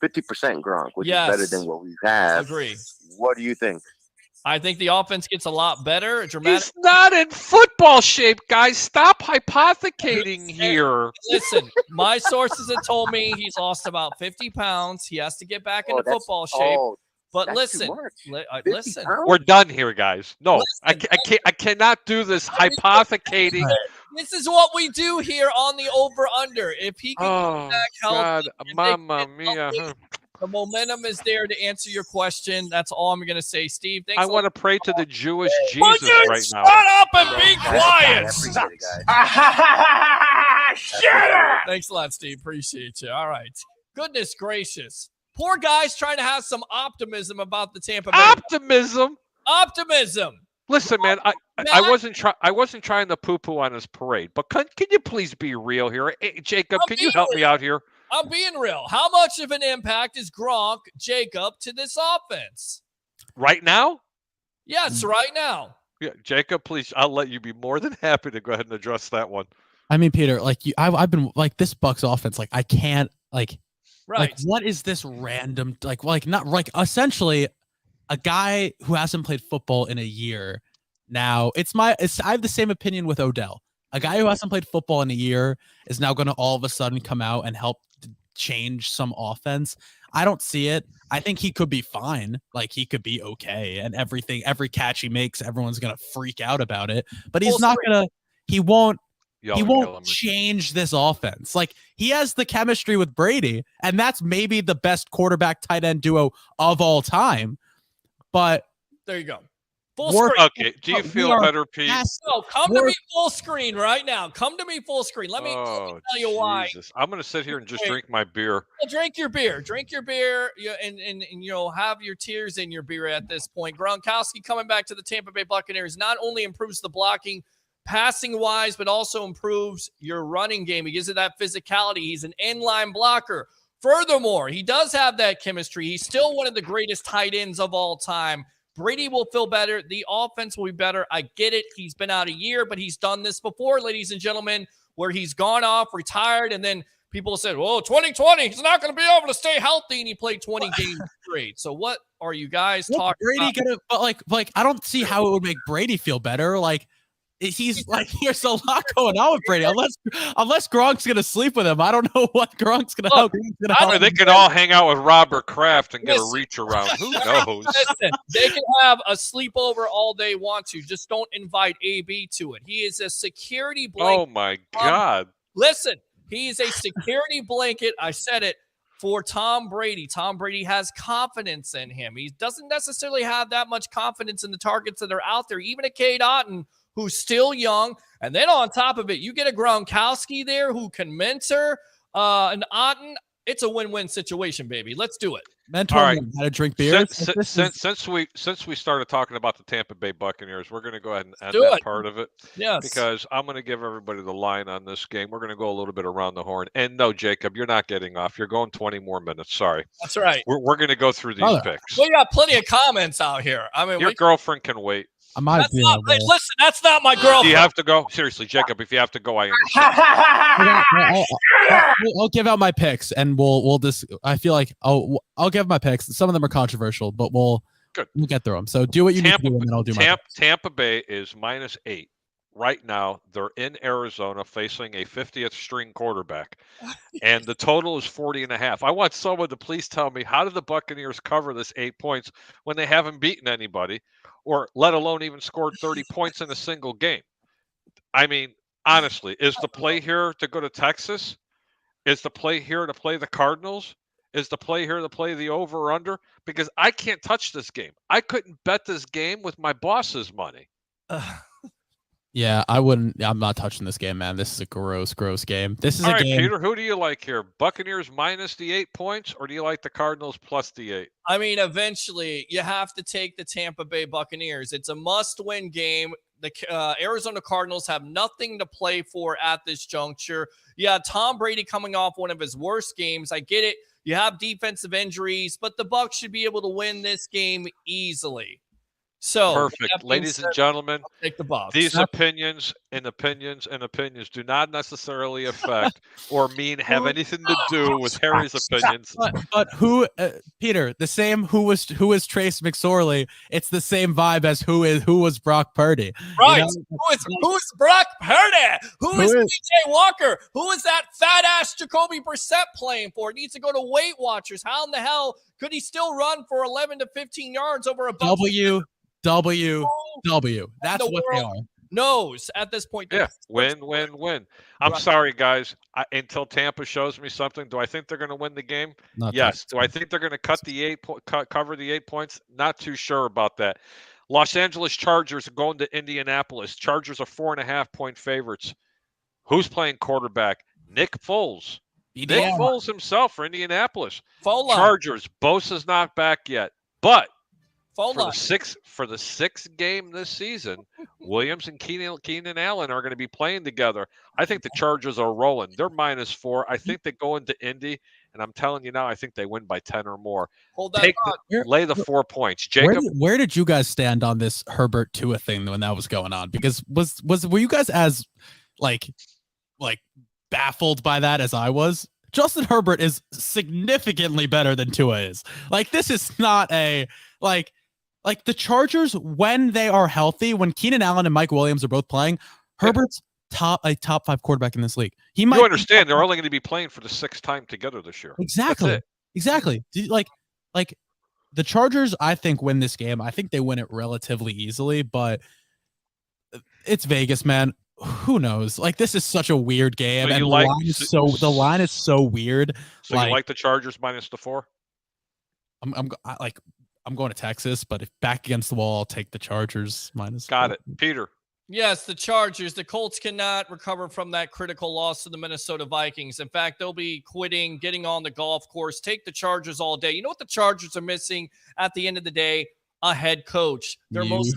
50% Gronk, which is better than what we have. Agree. What do you think? I think the offense gets a lot better. He's not in football shape, guys. Stop hypothecating here. Listen, my sources have told me he's lost about 50 pounds. He has to get back into football shape. But listen, listen. We're done here, guys. No, I cannot do this hypothecating. This is what we do here on the over-under. If he can get back healthy, Mamma mia. the momentum is there to answer your question. That's all I'm going to say, Steve. Thanks. I want to pray to the Jewish Jesus right now. Shut up and be quiet. Thanks a lot, Steve. Appreciate you. All right. Goodness gracious. Poor guy's trying to have some optimism about the Tampa Bay. Optimism. Listen, man, I wasn't trying to poo-poo on his parade, but can you please be real here? Hey, Jacob, can you help me out here? I'm being real. How much of an impact is Gronk, Jacob, to this offense? Right now? Yes, right now. Yeah, Jacob, please, I'll let you be more than happy to go ahead and address that one. I mean, Peter, I've been like this Bucs offense, I can't Right. What is this random essentially a guy who hasn't played football in a year now. I have the same opinion with Odell. A guy who hasn't played football in a year is now going to all of a sudden come out and help change some offense. I don't see it. I think he could be fine. He could be okay. And every catch he makes, everyone's going to freak out about it. But he won't change this offense. He has the chemistry with Brady, and that's maybe the best quarterback tight end duo of all time. But there you go. Full screen. Okay. Do you feel better, Pete? No, come to me full screen right now. Come to me full screen. Let me tell you why. I'm going to sit here and just drink my beer. Well, drink your beer. Drink your beer, and have your tears in your beer at this point. Gronkowski coming back to the Tampa Bay Buccaneers not only improves the blocking passing-wise, but also improves your running game. He gives it that physicality. He's an inline blocker. Furthermore, he does have that chemistry. He's still one of the greatest tight ends of all time. Brady will feel better. The offense will be better. I get it. He's been out a year, but he's done this before, ladies and gentlemen. where he's gone off, retired, and then people said, "Well, 2020, he's not going to be able to stay healthy," and he played 20 games straight. So what are you guys talking Brady about? But like, I don't see how it would make Brady feel better. Like, he's like, there's a lot going on with Brady. Unless Gronk's gonna sleep with him, I don't know what Gronk's gonna help. Or they could all hang out with Robert Kraft and get a reach around. Who knows? Listen, they can have a sleepover all they want to. Just don't invite AB to it. He is a security blanket. Oh my God! Listen, he is a security blanket. I said it. For Tom Brady. Tom Brady has confidence in him. He doesn't necessarily have that much confidence in the targets that are out there. Even a Cade Otton, who's still young. And then on top of it, you get a Gronkowski there who can mentor an Otton. It's a win-win situation, baby. Let's do it. Mentor All right. how to drink beer. Since we started talking about the Tampa Bay Buccaneers, we're going to go ahead and end do that it. part of it. Yes. Because I'm going to give everybody the line on this game. We're going to go a little bit around the horn. And no, Jacob, you're not getting off. You're going 20 more minutes. Sorry. That's right. We're going to go through these picks. We got plenty of comments out here. I mean, Your girlfriend can wait. I might that's not, hey, listen, that's not my girlfriend. Do you have to go? Seriously, Jacob, if you have to go, I understand. I'll give out my picks, and we'll just. I feel like I'll give my picks. Some of them are controversial, but we'll get through them. So do what you need to do, and then I'll do my picks. Tampa Bay is -8 right now. They're in Arizona facing a 50th string quarterback, and the total is 40.5. I want someone to please tell me, how did the Buccaneers cover this 8 points when they haven't beaten anybody, or let alone even scored 30 points in a single game? I mean, honestly, is the play here to go to Texas? Is the play here to play the Cardinals? Is the play here to play the over or under? Because I can't touch this game. I couldn't bet this game with my boss's money. Yeah, I wouldn't. I'm not touching this game, man. This is a gross game. This is all a right, game. Peter, who do you like here? Buccaneers minus the 8 points, or do you like the Cardinals plus the 8? I mean, eventually you have to take the Tampa Bay Buccaneers. It's a must-win game. The Arizona Cardinals have nothing to play for at this juncture. Yeah, Tom Brady coming off one of his worst games. I get it. You have defensive injuries, but the Bucs should be able to win this game easily. So perfect, ladies and gentlemen. Take the Bucs. These opinions do not necessarily affect or have anything to do with Harry's opinions. But who, Peter? The same. Who was Trace McSorley? It's the same vibe as who was Brock Purdy. Right? You know? Who is Brock Purdy? Who is PJ Walker? Who is that fat ass Jacoby Brissett playing for? It needs to go to Weight Watchers. How in the hell could he still run for 11 to 15 yards over a W. That's what they are. Knows at this point. Yeah, win. I'm sorry, guys. Until Tampa shows me something, do I think they're going to win the game? Yes. Do I think they're going to cover the 8 points? Not too sure about that. Los Angeles Chargers are going to Indianapolis. Chargers are 4.5-point favorites. Who's playing quarterback? Nick Foles. Nick Foles himself for Indianapolis. Chargers. Bosa's not back yet, but for the sixth game this season, Williams and Keenan Allen are going to be playing together. I think the Chargers are rolling. They're -4. I think they go into Indy, and I'm telling you now, I think they win by 10 or more. Lay the 4 points. Jacob, where did you guys stand on this Herbert Tua thing when that was going on? Because were you guys as like baffled by that as I was? Justin Herbert is significantly better than Tua is. Like, this is not a like the Chargers, when they are healthy, when Keenan Allen and Mike Williams are both playing, Herbert's top 5 quarterback in this league. You understand they're only going to be playing for the 6th time together this year. Exactly. Like the Chargers, I think, win this game. I think they win it relatively easily, but it's Vegas, man. Who knows? Like, this is such a weird game, so and the line is so weird. So you like the Chargers -4? I'm going to Texas, but if back against the wall, I'll take the Chargers -4. Got it. Peter. Yes, the Chargers. The Colts cannot recover from that critical loss to the Minnesota Vikings. In fact, they'll be quitting, getting on the golf course. Take the Chargers all day. You know what the Chargers are missing at the end of the day? A head coach. They're most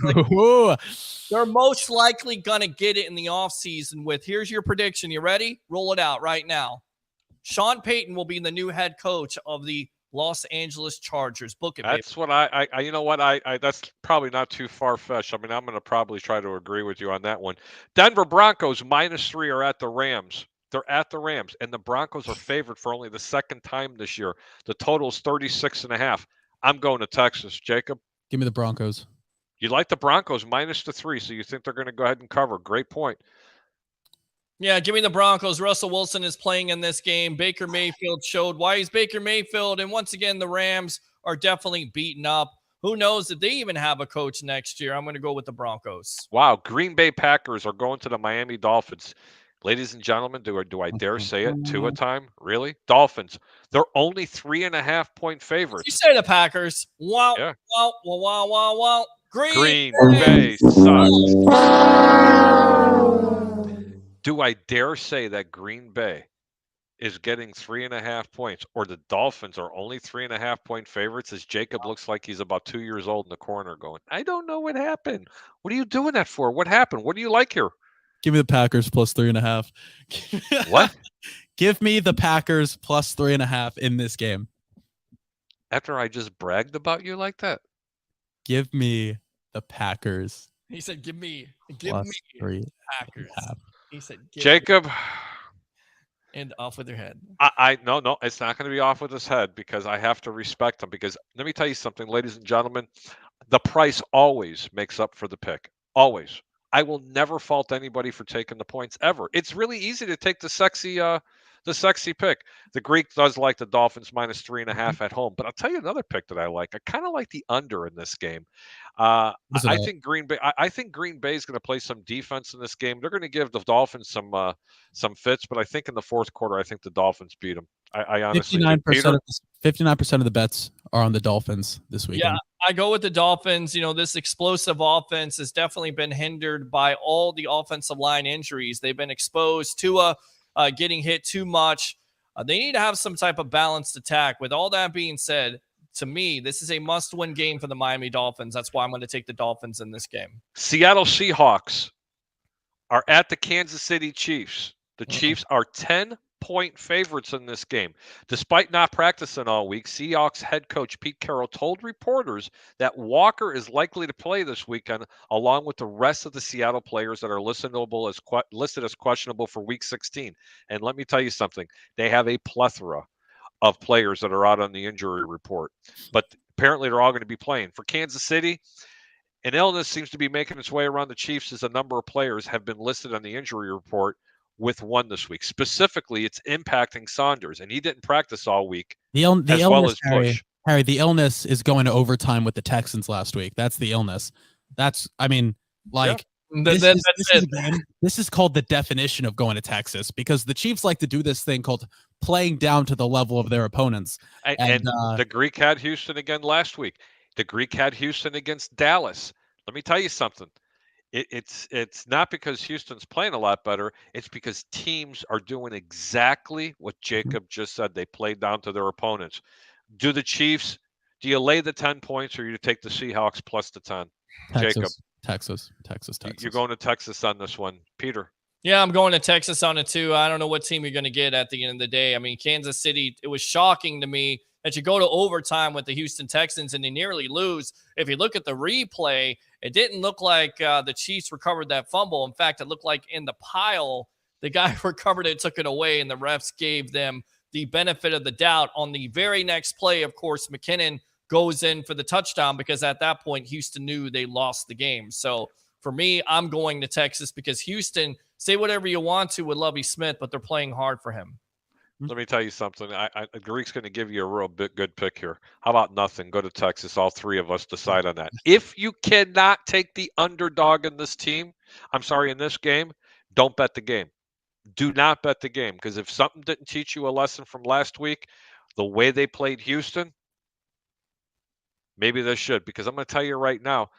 likely going to get it in the offseason with, here's your prediction. You ready? Roll it out right now. Sean Payton will be the new head coach of the Los Angeles Chargers. Book it, That's what I you know what, I that's probably not too far-fetched. I mean, I'm going to probably try to agree with you on that one. Denver Broncos -3 are at the Rams. They're at the Rams, and the Broncos are favored for only the second time this year. The total is 36.5. I'm going to Texas. Jacob? Give me the Broncos. You like the Broncos -3, so you think they're going to go ahead and cover. Great point. Yeah, give me the Broncos. Russell Wilson is playing in this game. Baker Mayfield showed why he's Baker Mayfield. And once again, the Rams are definitely beaten up. Who knows if they even have a coach next year? I'm going to go with the Broncos. Wow, Green Bay Packers are going to the Miami Dolphins. Ladies and gentlemen, do I dare say it? Two a time? Really? Dolphins. They're only 3.5-point favorites. You say the Packers. Wow, Yeah. wow, wow, wow, wow, wow. Green Bay sucks. Do I dare say that Green Bay is getting 3.5 points, or the Dolphins are only 3.5-point favorites, as Jacob looks like he's about 2 years old in the corner going, I don't know what happened. What are you doing that for? What happened? What do you like here? Give me the Packers +3.5. What? Give me the Packers +3.5 in this game. After I just bragged about you like that? Give me the Packers. He said, give me +3.5. Packers. He said, Jacob. And off with their head. No, it's not going to be off with his head, because I have to respect him. Because let me tell you something, ladies and gentlemen, the price always makes up for the pick. Always. I will never fault anybody for taking the points ever. It's really easy to take the sexy pick. The Greek does like the Dolphins -3.5 at home, but I'll tell you another pick that I like. I kind of like the under in this game. I think Green Bay. I think Green Bay is going to play some defense in this game. They're going to give the Dolphins some fits, but I think in the fourth quarter, I think the Dolphins beat them. I honestly 59% of the bets are on the Dolphins this weekend. Yeah, I go with the Dolphins. You know, this explosive offense has definitely been hindered by all the offensive line injuries. They've been exposed to getting hit too much. They need to have some type of balanced attack. With all that being said, to me, this is a must-win game for the Miami Dolphins. That's why I'm going to take the Dolphins in this game. Seattle Seahawks are at the Kansas City Chiefs. The Chiefs are 10-point favorites in this game. Despite not practicing all week, Seahawks head coach Pete Carroll told reporters that Walker is likely to play this weekend, along with the rest of the Seattle players that are listed as questionable for Week 16. And let me tell you something. They have a plethora of players that are out on the injury report. But apparently they're all going to be playing. For Kansas City, an illness seems to be making its way around the Chiefs, as a number of players have been listed on the injury report, with one this week. Specifically, it's impacting Saunders, and he didn't practice all week, The as illness, well as Bush. Harry, the illness is going to overtime with the Texans last week. That's the illness. This is called the definition of going to Texas, because the Chiefs like to do this thing called playing down to the level of their opponents. And the Greek had Houston again last week. The Greek had Houston against Dallas. Let me tell you something. It's not because Houston's playing a lot better. It's because teams are doing exactly what Jacob just said. They play down to their opponents. Do you lay the 10 points, or you take the Seahawks plus the 10? Jacob. Texas. You're going to Texas on this one. Peter. Yeah, I'm going to Texas on it too. I don't know what team you're going to get at the end of the day. I mean, Kansas City, it was shocking to me that you go to overtime with the Houston Texans and they nearly lose. If you look at the replay, it didn't look like the Chiefs recovered that fumble. In fact, it looked like in the pile, the guy recovered it, took it away, and the refs gave them the benefit of the doubt. On the very next play, of course, McKinnon goes in for the touchdown, because at that point, Houston knew they lost the game. So for me, I'm going to Texas, because Houston, say whatever you want to with Lovie Smith, but they're playing hard for him. Let me tell you something. Greek's going to give you a real good pick here. How about nothing? Go to Texas. All three of us decide on that. If you cannot take the underdog in this game, don't bet the game. Do not bet the game, because if something didn't teach you a lesson from last week, the way they played Houston, maybe they should. Because I'm going to tell you right now,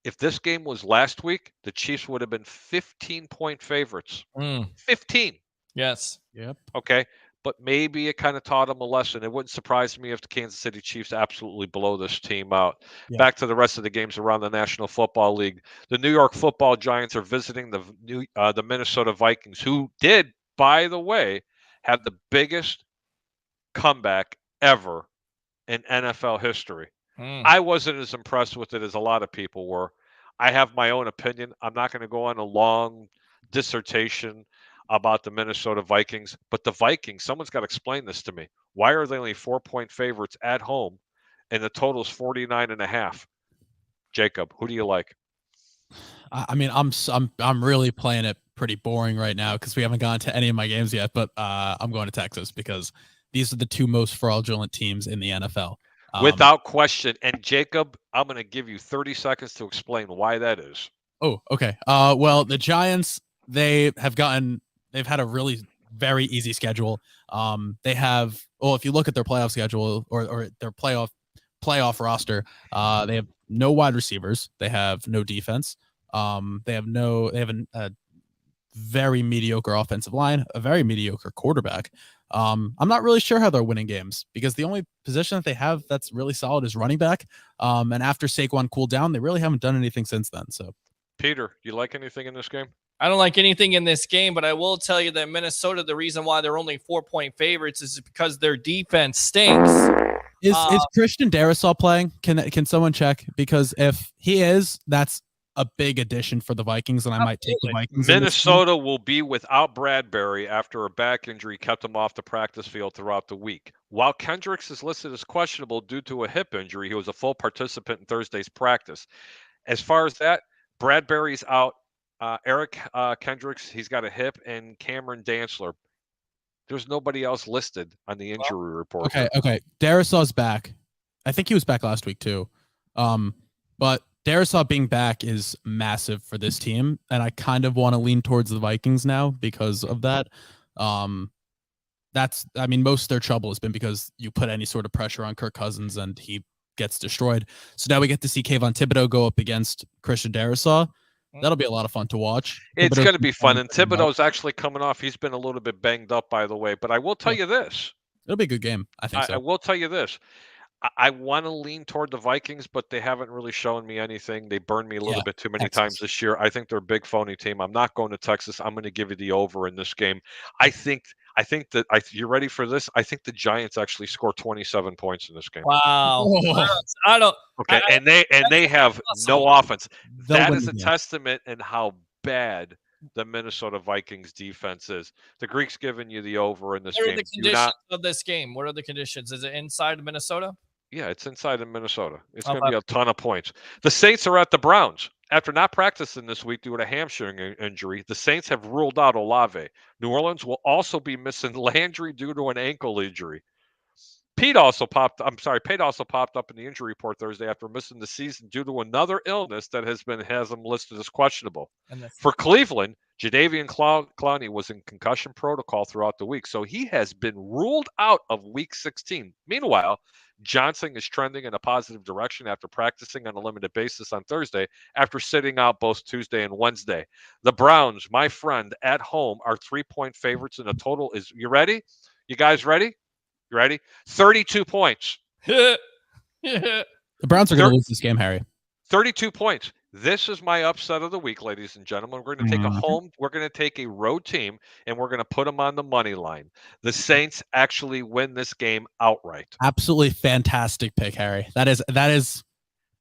if this game was last week, the Chiefs would have been 15-point favorites. 15. Yes. Yep. Okay. But maybe it kind of taught them a lesson. It wouldn't surprise me if the Kansas City Chiefs absolutely blow this team out. Yeah. Back to the rest of the games around the National Football League. The New York Football Giants are visiting the Minnesota Vikings, who did, by the way, have the biggest comeback ever in NFL history. I wasn't as impressed with it as a lot of people were. I have my own opinion. I'm not going to go on a long dissertation about the Minnesota Vikings, but the Vikings, someone's got to explain this to me. Why are they only 4-point favorites at home and the total's 49.5? Jacob, who do you like? I mean, I'm really playing it pretty boring right now because we haven't gotten to any of my games yet. But I'm going to Texas because these are the two most fraudulent teams in the NFL. Without question. And Jacob, I'm going to give you 30 seconds to explain why that is. Oh, okay. Well, the Giants, they've had a really very easy schedule. They have, well, if you look at their playoff schedule or their playoff roster, they have no wide receivers. They have no defense. They have a very mediocre offensive line, a very mediocre quarterback. I'm not really sure how they're winning games because the only position that they have that's really solid is running back. And after Saquon cooled down, they really haven't done anything since then. So, Peter, you like anything in this game? I don't like anything in this game, but I will tell you that Minnesota, the reason why they're only 4-point favorites is because their defense stinks. Is Christian Darrisaw playing? Can someone check? Because if he is, that's a big addition for the Vikings, and I might take the Vikings. Minnesota will be without Bradbury after a back injury kept him off the practice field throughout the week. While Kendricks is listed as questionable due to a hip injury, he was a full participant in Thursday's practice. As far as that, Bradbury's out. Eric Kendricks, he's got a hip, and Cameron Dantzler. There's nobody else listed on the injury report. Okay. Darrisaw's back. I think he was back last week too. But Darrisaw being back is massive for this team, and I kind of want to lean towards the Vikings now because of that. Most of their trouble has been because you put any sort of pressure on Kirk Cousins and he gets destroyed. So now we get to see Kayvon Thibodeau go up against Christian Darrisaw. That'll be a lot of fun to watch. It's going to be fun, and Thibodeau's actually coming off. He's been a little bit banged up, by the way, but I will tell you this. It'll be a good game. I think so. I will tell you this. I want to lean toward the Vikings, but they haven't really shown me anything. They burned me a little bit too many times this year. I think they're a big phony team. I'm not going to Texas. I'm going to give you the over in this game. I think that you're ready for this. I think the Giants actually score 27 points in this game. Wow. I don't. Okay, and they have no offense. That is a testament in how bad the Minnesota Vikings defense is. The Greek's giving you the over in this game. What are the conditions of this game? What are the conditions? Is it inside of Minnesota? Yeah, it's inside in Minnesota. It's going to be a ton of points. The Saints are at the Browns. After not practicing this week due to a hamstring injury, the Saints have ruled out Olave. New Orleans will also be missing Landry due to an ankle injury. Pate also popped up in the injury report Thursday after missing the season due to another illness that has him listed as questionable. For Cleveland, Jadeveon Clowney was in concussion protocol throughout the week, so he has been ruled out of Week 16. Meanwhile, Johnson is trending in a positive direction after practicing on a limited basis on Thursday after sitting out both Tuesday and Wednesday. The Browns, my friend, at home are 3-point favorites, and the total is, you ready? You guys ready? You ready? 32 points. The Browns are going to lose this game, Harry. 32 points. This is my upset of the week, ladies and gentlemen. We're going to take a road team, and we're going to put them on the money line. The Saints actually win this game outright. Absolutely fantastic pick, Harry. That is an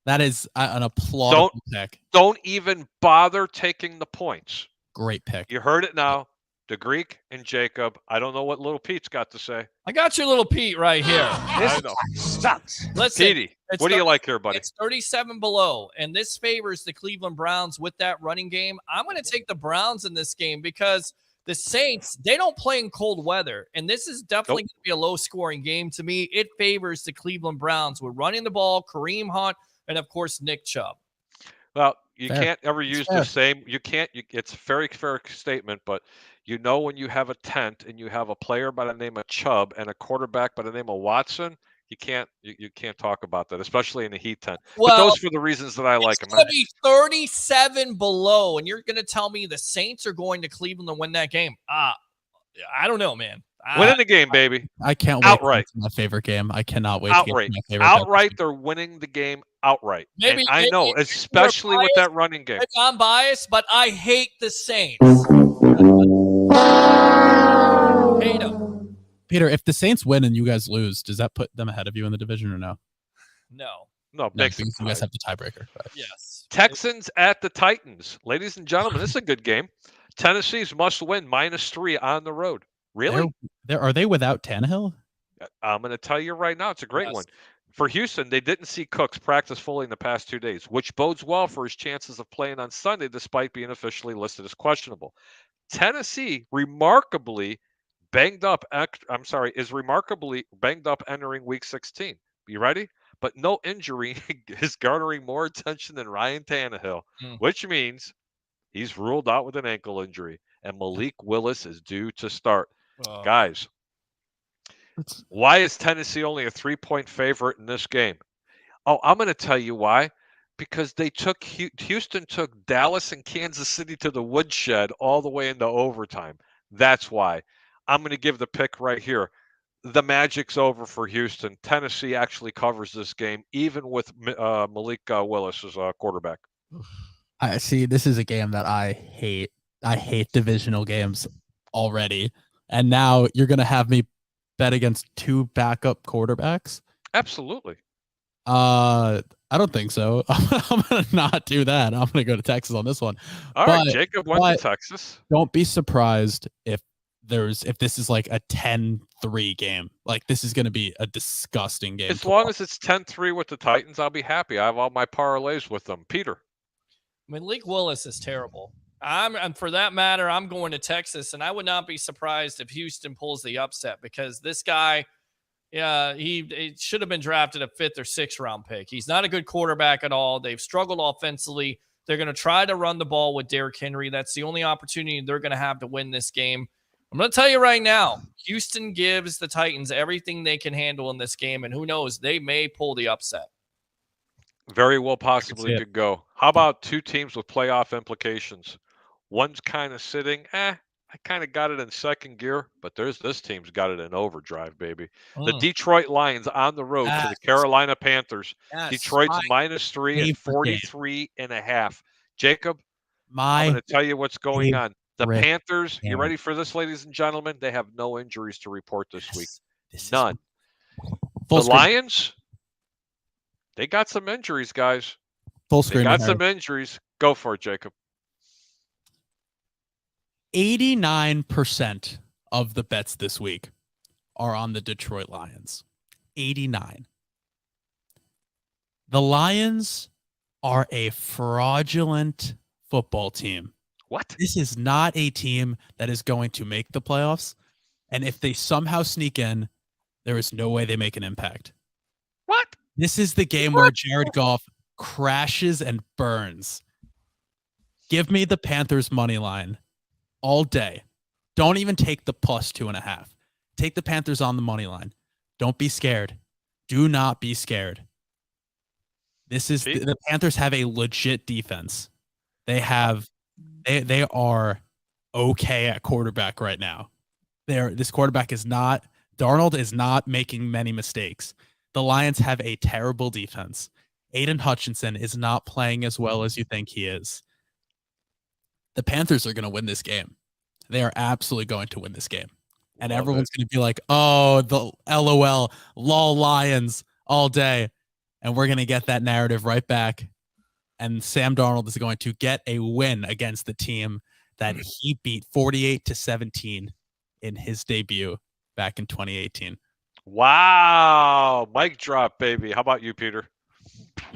applaudable pick. Don't even bother taking the points. Great pick. You heard it now. The Greek and Jacob. I don't know what little Pete's got to say. I got your little Pete right here. I know. Sucks. Listen, Petey, what do you like here, buddy? It's 37 below, and this favors the Cleveland Browns with that running game. I'm going to take the Browns in this game because the Saints, they don't play in cold weather, and this is definitely going to be a low-scoring game. To me, it favors the Cleveland Browns with running the ball, Kareem Hunt, and, of course, Nick Chubb. Well, you can't ever use the same. It's a very fair statement, but when you have a tent and you have a player by the name of Chubb and a quarterback by the name of Watson, you can't talk about that, especially in a heat tent. Well, but those for the reasons that I like them. It's going to be 37 below, and you're going to tell me the Saints are going to Cleveland to win that game? I don't know, man. Winning the game, baby. I can't wait. Outright. It's my favorite game. I cannot wait. Outright. Outright, they're winning the game outright. Maybe I know, especially with that running game. I'm biased, but I hate the Saints. Hate them. Peter, if the Saints win and you guys lose, does that put them ahead of you in the division or no? No. No, No, makes because them you guys tied. have the tiebreaker. Right. Yes. Texans at the Titans. Ladies and gentlemen, this is a good game. Tennessee's must win -3 on the road. Really? Are they without Tannehill? I'm going to tell you right now, it's a great Yes. one. For Houston, they didn't see Cooks practice fully in the past 2 days, which bodes well for his chances of playing on Sunday despite being officially listed as questionable. Tennessee remarkably is remarkably banged up entering week 16. You ready? But no injury is garnering more attention than Ryan Tannehill, which means he's ruled out with an ankle injury, and Malik Willis is due to start. Guys, why is Tennessee only a 3-point favorite in this game? Oh, I'm going to tell you why. Because Houston took Dallas and Kansas City to the woodshed all the way into overtime. That's why. I'm going to give the pick right here. The magic's over for Houston. Tennessee actually covers this game, even with Malik Willis as a quarterback. I see. This is a game that I hate. I hate divisional games already, and now you're gonna have me bet against 2 backup quarterbacks. Absolutely. I don't think so. I'm gonna not do that. I'm gonna go to Texas on this one. All right, Jacob went to Texas. Don't be surprised if this is like a 10-3 game. Like, this is gonna be a disgusting game. As long as it's 10-3 with the Titans, I'll be happy. I have all my parlays with them. Peter. Malik Willis is terrible. And for that matter, I'm going to Texas, and I would not be surprised if Houston pulls the upset because this guy, he should have been drafted a 5th or 6th round pick. He's not a good quarterback at all. They've struggled offensively. They're going to try to run the ball with Derrick Henry. That's the only opportunity they're going to have to win this game. I'm going to tell you right now, Houston gives the Titans everything they can handle in this game, and who knows, they may pull the upset. Very well possibly could go. How about 2 teams with playoff implications? One's kind of sitting, I kind of got it in second gear, but this team's got it in overdrive, baby. The Detroit Lions on the road to the Carolina Panthers. Detroit's -3 and 43.5. Jacob, I'm going to tell you what's going on. The Panthers, you ready for this, ladies and gentlemen? They have no injuries to report this week. None. The Lions, they got some injuries, guys. Full screen. They got some injuries. Go for it, Jacob. 89% of the bets this week are on the Detroit Lions. 89. The Lions are a fraudulent football team. What? This is not a team that is going to make the playoffs. And if they somehow sneak in, there is no way they make an impact. What? This is the game where Jared Goff crashes and burns. Give me the Panthers money line all day. Don't even take the +2.5. Take the Panthers on the money line. Don't be scared. Do not be scared. This is the Panthers have a legit defense. They are okay at quarterback right now. This quarterback is not Darnold is not making many mistakes. The Lions have a terrible defense. Aiden Hutchinson is not playing as well as you think he is. The Panthers are going to win this game. They are absolutely going to win this game. And everyone's going to be like, oh, the LOL, lol Lions all day. And we're going to get that narrative right back. And Sam Darnold is going to get a win against the team that he beat 48-17 in his debut back in 2018. Wow. Mic drop, baby. How about you, Peter?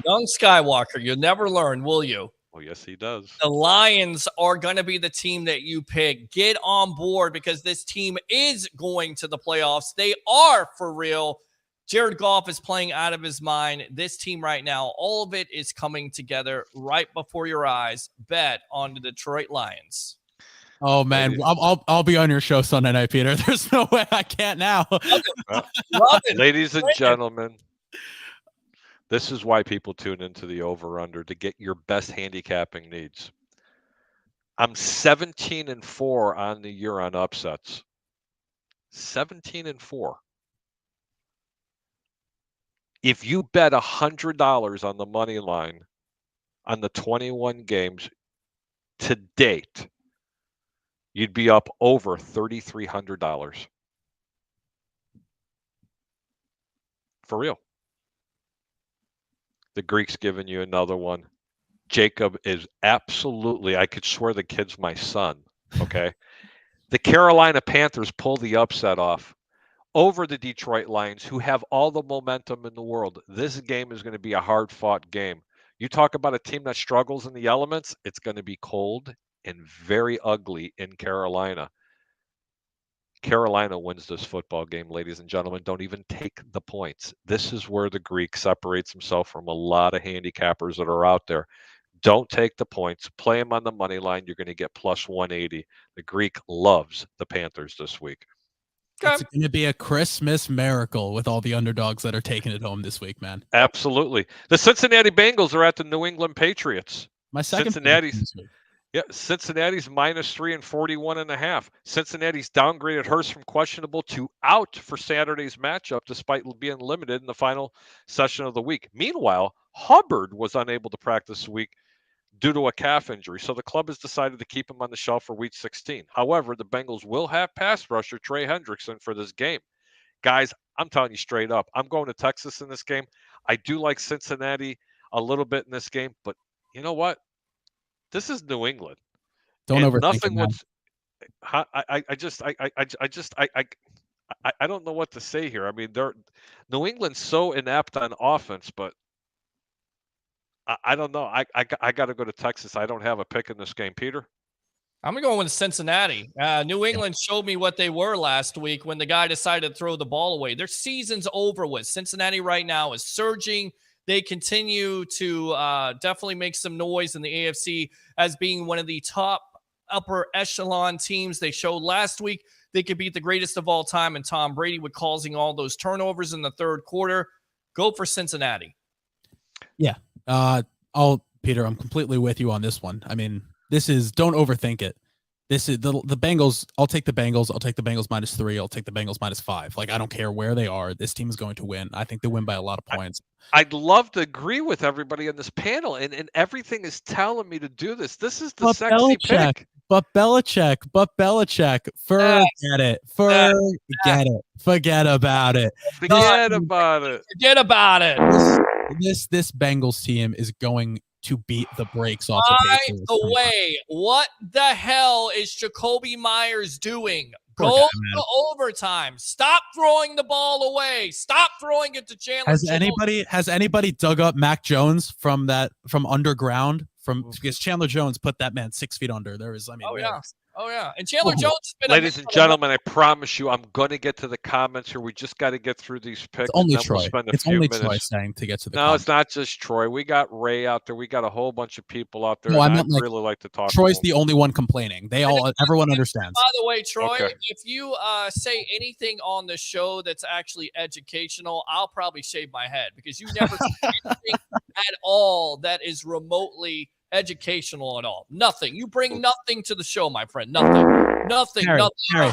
Young Skywalker, you'll never learn, will you? Oh, yes, he does. The Lions are going to be the team that you pick. Get on board because this team is going to the playoffs. They are for real. Jared Goff is playing out of his mind. This team right now, all of it is coming together right before your eyes. Bet on the Detroit Lions. Oh man, I'll be on your show Sunday night, Peter. There's no way I can't now. Love it. Ladies and gentlemen, this is why people tune into the over-under to get your best handicapping needs. I'm 17-4 on the year on upsets. 17-4. If you bet $100 on the money line on the 21 games to date, you'd be up over $3,300. For real. The Greek's giving you another one. Jacob is absolutely, I could swear the kid's my son, okay? The Carolina Panthers pull the upset off over the Detroit Lions, who have all the momentum in the world. This game is going to be a hard-fought game. You talk about a team that struggles in the elements, it's going to be cold and very ugly in Carolina. Carolina wins this football game, ladies and gentlemen. Don't even take the points. This is where the Greek separates himself from a lot of handicappers that are out there. Don't take the points. Play him on the money line. You're going to get plus 180. The Greek loves the Panthers this week. It's going to be a Christmas miracle with all the underdogs that are taking it home this week, man. Absolutely. The Cincinnati Bengals are at the New England Patriots. My second Cincinnati's -3 and 41.5. Cincinnati's downgraded Hurst from questionable to out for Saturday's matchup, despite being limited in the final session of the week. Meanwhile, Hubbard was unable to practice this week due to a calf injury, so the club has decided to keep him on the shelf for Week 16. However, the Bengals will have pass rusher Trey Hendrickson for this game. Guys, I'm telling you straight up, I'm going to Texas in this game. I do like Cincinnati a little bit in this game, but you know what? This is New England. Don't overthink nothing it, I don't know what to say here. I mean, New England's so inept on offense, but I don't know. I got to go to Texas. I don't have a pick in this game, Peter. I'm going with Cincinnati. New England showed me what they were last week when the guy decided to throw the ball away. Their season's over with. Cincinnati right now is surging. They continue to definitely make some noise in the AFC as being one of the top upper echelon teams. They showed last week they could beat the greatest of all time and Tom Brady with causing all those turnovers in the third quarter. Go for Cincinnati. Yeah. Peter, I'm completely with you on this one. I mean, don't overthink it. This is the Bengals. I'll take the Bengals. I'll take the Bengals -3. I'll take the Bengals -5. Like, I don't care where they are. This team is going to win. I think they win by a lot of points. I'd love to agree with everybody on this panel, and everything is telling me to do this. This is the sexy pick. But Belichick, forget it. Forget about it. Forget about it. This Bengals team is going to beat the brakes off the Patriots. By the way, what the hell is Jacoby Myers doing? Go to overtime. Stop throwing the ball away. Stop throwing it to Chandler. Has anybody dug up Mac Jones from underground? Because Chandler Jones put that man 6 feet under. Oh yeah. And Chandler Jones has been ladies and gentlemen, I promise you, I'm going to get to the comments here. We just got to get through these picks. It's only Troy. We'll spend a few minutes. Troy saying to get to the comments. It's not just Troy. We got Ray out there. We got a whole bunch of people out there. No, I'd really like to talk. Troy's the only one complaining. Everyone understands. By the way, Troy, if you say anything on the show that's actually educational, I'll probably shave my head because you never say anything at all that is remotely educational at all. Nothing. You bring nothing to the show, my friend. Nothing. Harry.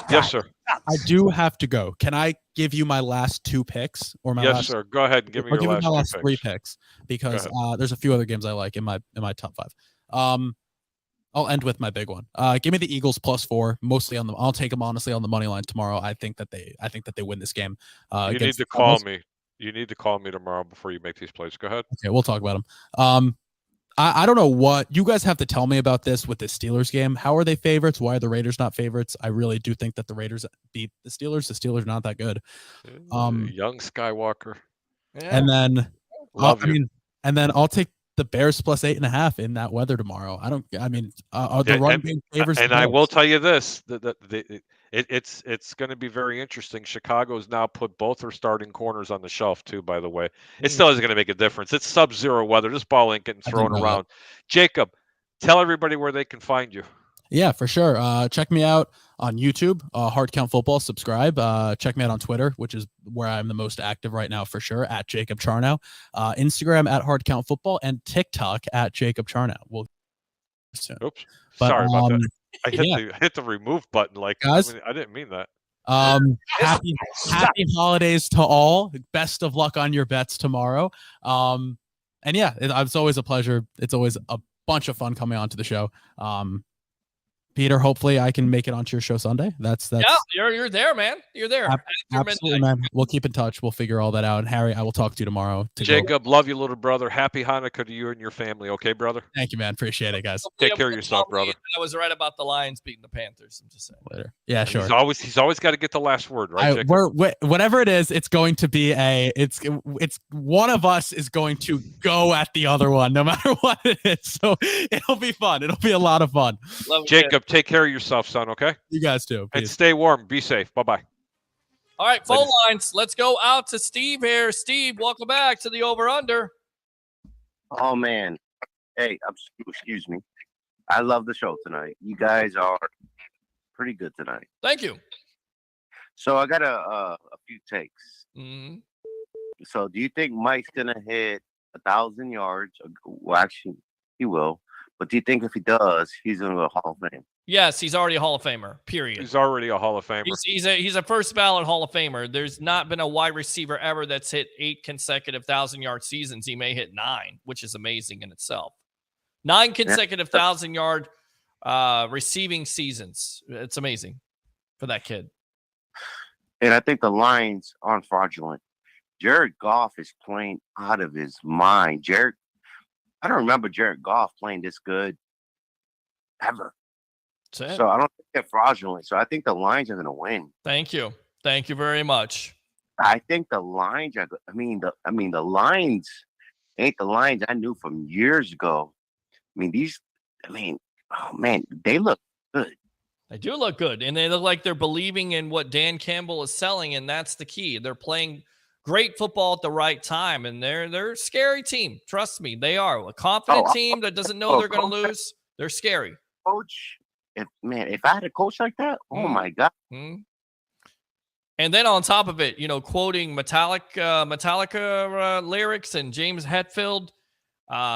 Yes, sir. I do have to go. Can I give you my last two picks? Yes, sir. Go ahead and give me your last three picks because there's a few other games I like in my top 5. I'll end with my big one. Give me the Eagles +4, mostly on I'll take them honestly on the money line tomorrow. I think that they win this game. You need to call me. You need to call me tomorrow before you make these plays. Go ahead. Okay, we'll talk about them. I don't know what you guys have to tell me about this with the Steelers game. How are they favorites? Why are the Raiders not favorites? I really do think that the Raiders beat the Steelers. The Steelers are not that good. Young Skywalker. And then I'll take the Bears +8.5 in that weather tomorrow. Are the run game favors? And I will tell you this: it's going to be very interesting. Chicago's now put both their starting corners on the shelf too. By the way, it still isn't going to make a difference. It's sub-zero weather. This ball ain't getting thrown around. Jacob, tell everybody where they can find you. Yeah, for sure. Check me out on YouTube, Hard Count Football. Subscribe. Check me out on Twitter, which is where I'm the most active right now for sure, at Jacob Charnow. Instagram at Hard Count Football, and TikTok at Jacob Charnow. Oops. Sorry about that. I hit the remove button. Guys, I didn't mean that. Happy holidays to all. Best of luck on your bets tomorrow. And yeah, it's always a pleasure. It's always a bunch of fun coming onto the show. Peter, hopefully I can make it onto your show Sunday. That's Yeah, you're there, man. You're there. Absolutely, man. We'll keep in touch. We'll figure all that out. And Harry, I will talk to you tomorrow. Jacob, love you, little brother. Happy Hanukkah to you and your family. Okay, brother? Thank you, man. Appreciate it, guys. Take care of yourself, brother. I was right about the Lions beating the Panthers. I'm just saying. Later. Yeah, sure. He's always got to get the last word, right, Jacob? Whatever it is, it's going to be it's one of us is going to go at the other one, no matter what it is. So it'll be fun. It'll be a lot of fun. Jacob, take care of yourself, son, okay? You guys too. And stay warm. Be safe. Bye-bye. All right, phone lines. Let's go out to Steve here. Steve, welcome back to the Over-Under. Oh, man. Hey, excuse me. I love the show tonight. You guys are pretty good tonight. Thank you. So I got a few takes. Mm-hmm. So do you think Mike's going to hit 1,000 yards? Well, actually, he will. But do you think if he does, he's going to go Hall of Fame? Yes, he's already a Hall of Famer, period. He's already a Hall of Famer. He's a first ballot Hall of Famer. There's not been a wide receiver ever that's hit 8 consecutive 1,000-yard seasons. He may hit 9, which is amazing in itself. 9 consecutive 1,000-yard receiving seasons. It's amazing for that kid. And I think the lines aren't fraudulent. Jared Goff is playing out of his mind. I don't remember Jared Goff playing this good ever. So I don't think they're fraudulent. So I think the Lions are going to win. Thank you. Thank you very much. I think the Lions are. The Lions ain't the Lions I knew from years ago. Oh man, they look good. They do look good, and they look like they're believing in what Dan Campbell is selling, and that's the key. They're playing great football at the right time, and they're a scary team. Trust me, they are a confident team that doesn't know they're going to lose. They're scary. Coach, if I had a coach like that, oh my God. And then on top of it, quoting Metallica lyrics and James Hetfield,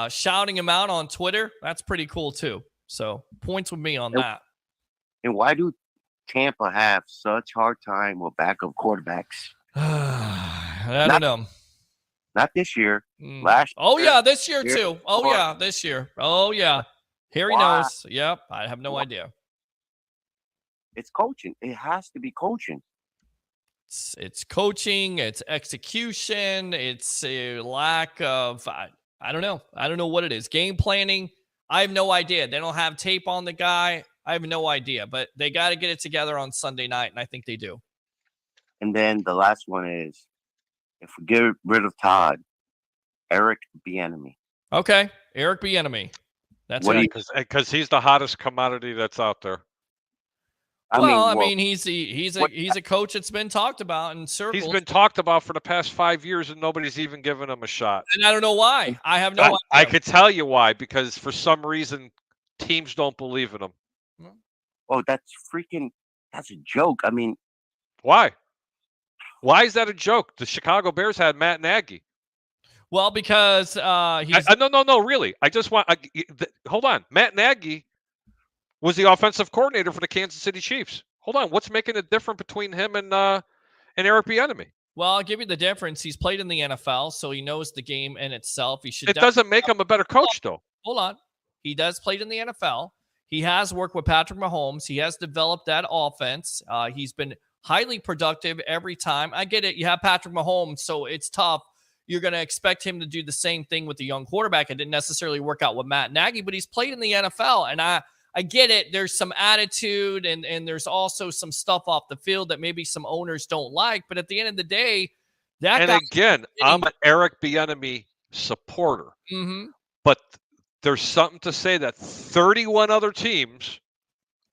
shouting him out on Twitter. That's pretty cool too. So points with me on that. And why do Tampa have such hard time with backup quarterbacks? I don't know. Not this year. Last year. Oh, yeah, this year too. Oh, yeah, this year. Oh, yeah. Harry knows. Yep, I have no idea. It's coaching. It has to be coaching. It's coaching. It's execution. It's a lack of, I don't know. I don't know what it is. Game planning. I have no idea. They don't have tape on the guy. I have no idea. But they got to get it together on Sunday night, and I think they do. And then the last one is, if we get rid of Todd, Eric Bieniemy. Okay, Eric Bieniemy. That's it. Because he's the hottest commodity that's out there. He's a coach that's been talked about in circles. He's been talked about for the past 5 years, and nobody's even given him a shot. And I don't know why. I have no idea. I could tell you why. Because for some reason, teams don't believe in him. Oh, that's a joke. I mean, why? Why is that a joke? The Chicago Bears had Matt Nagy. Well, because he's no, really. I just want hold on. Matt Nagy was the offensive coordinator for the Kansas City Chiefs. Hold on, what's making it different between him and Eric Bieniemy? Well, I'll give you the difference. He's played in the NFL, so he knows the game in itself. It doesn't make him a better coach, though. Hold on. He does play in the NFL. He has worked with Patrick Mahomes. He has developed that offense. He's been highly productive every time. I get it. You have Patrick Mahomes, so it's tough. You're going to expect him to do the same thing with the young quarterback. It didn't necessarily work out with Matt Nagy, but he's played in the NFL, and I get it. There's some attitude, and there's also some stuff off the field that maybe some owners don't like. But at the end of the day, I'm an Eric Bieniemy supporter. Mm-hmm. But there's something to say that 31 other teams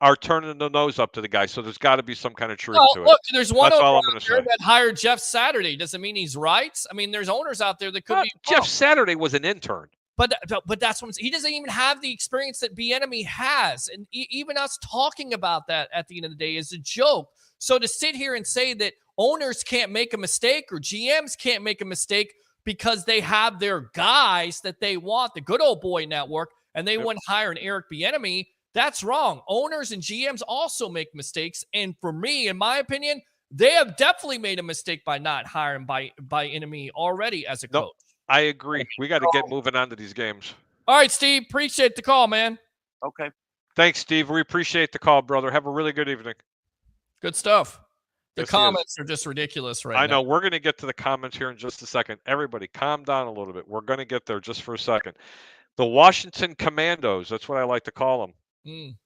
are turning the nose up to the guy. So there's got to be some kind of truth to it. Look, there's one That's all I'm owner going to say. that hired Jeff Saturday. Doesn't mean he's right. I mean, there's owners out there that could be Jeff Saturday was an intern. But that's what he doesn't even have the experience that Bieniemy has. And even us talking about that at the end of the day is a joke. So to sit here and say that owners can't make a mistake or GMs can't make a mistake because they have their guys that they want, the good old boy network, and they wouldn't hire an Eric Bieniemy, that's wrong. Owners and GMs also make mistakes. And for me, in my opinion, they have definitely made a mistake by not hiring Bieniemy already as a coach. I agree. We got to get moving on to these games. All right, Steve. Appreciate the call, man. Okay. Thanks, Steve. We appreciate the call, brother. Have a really good evening. Good stuff. The Yes, he is. comments are just ridiculous right now. I know. We're going to get to the comments here in just a second. Everybody, calm down a little bit. We're going to get there just for a second. The Washington Commandos, that's what I like to call them,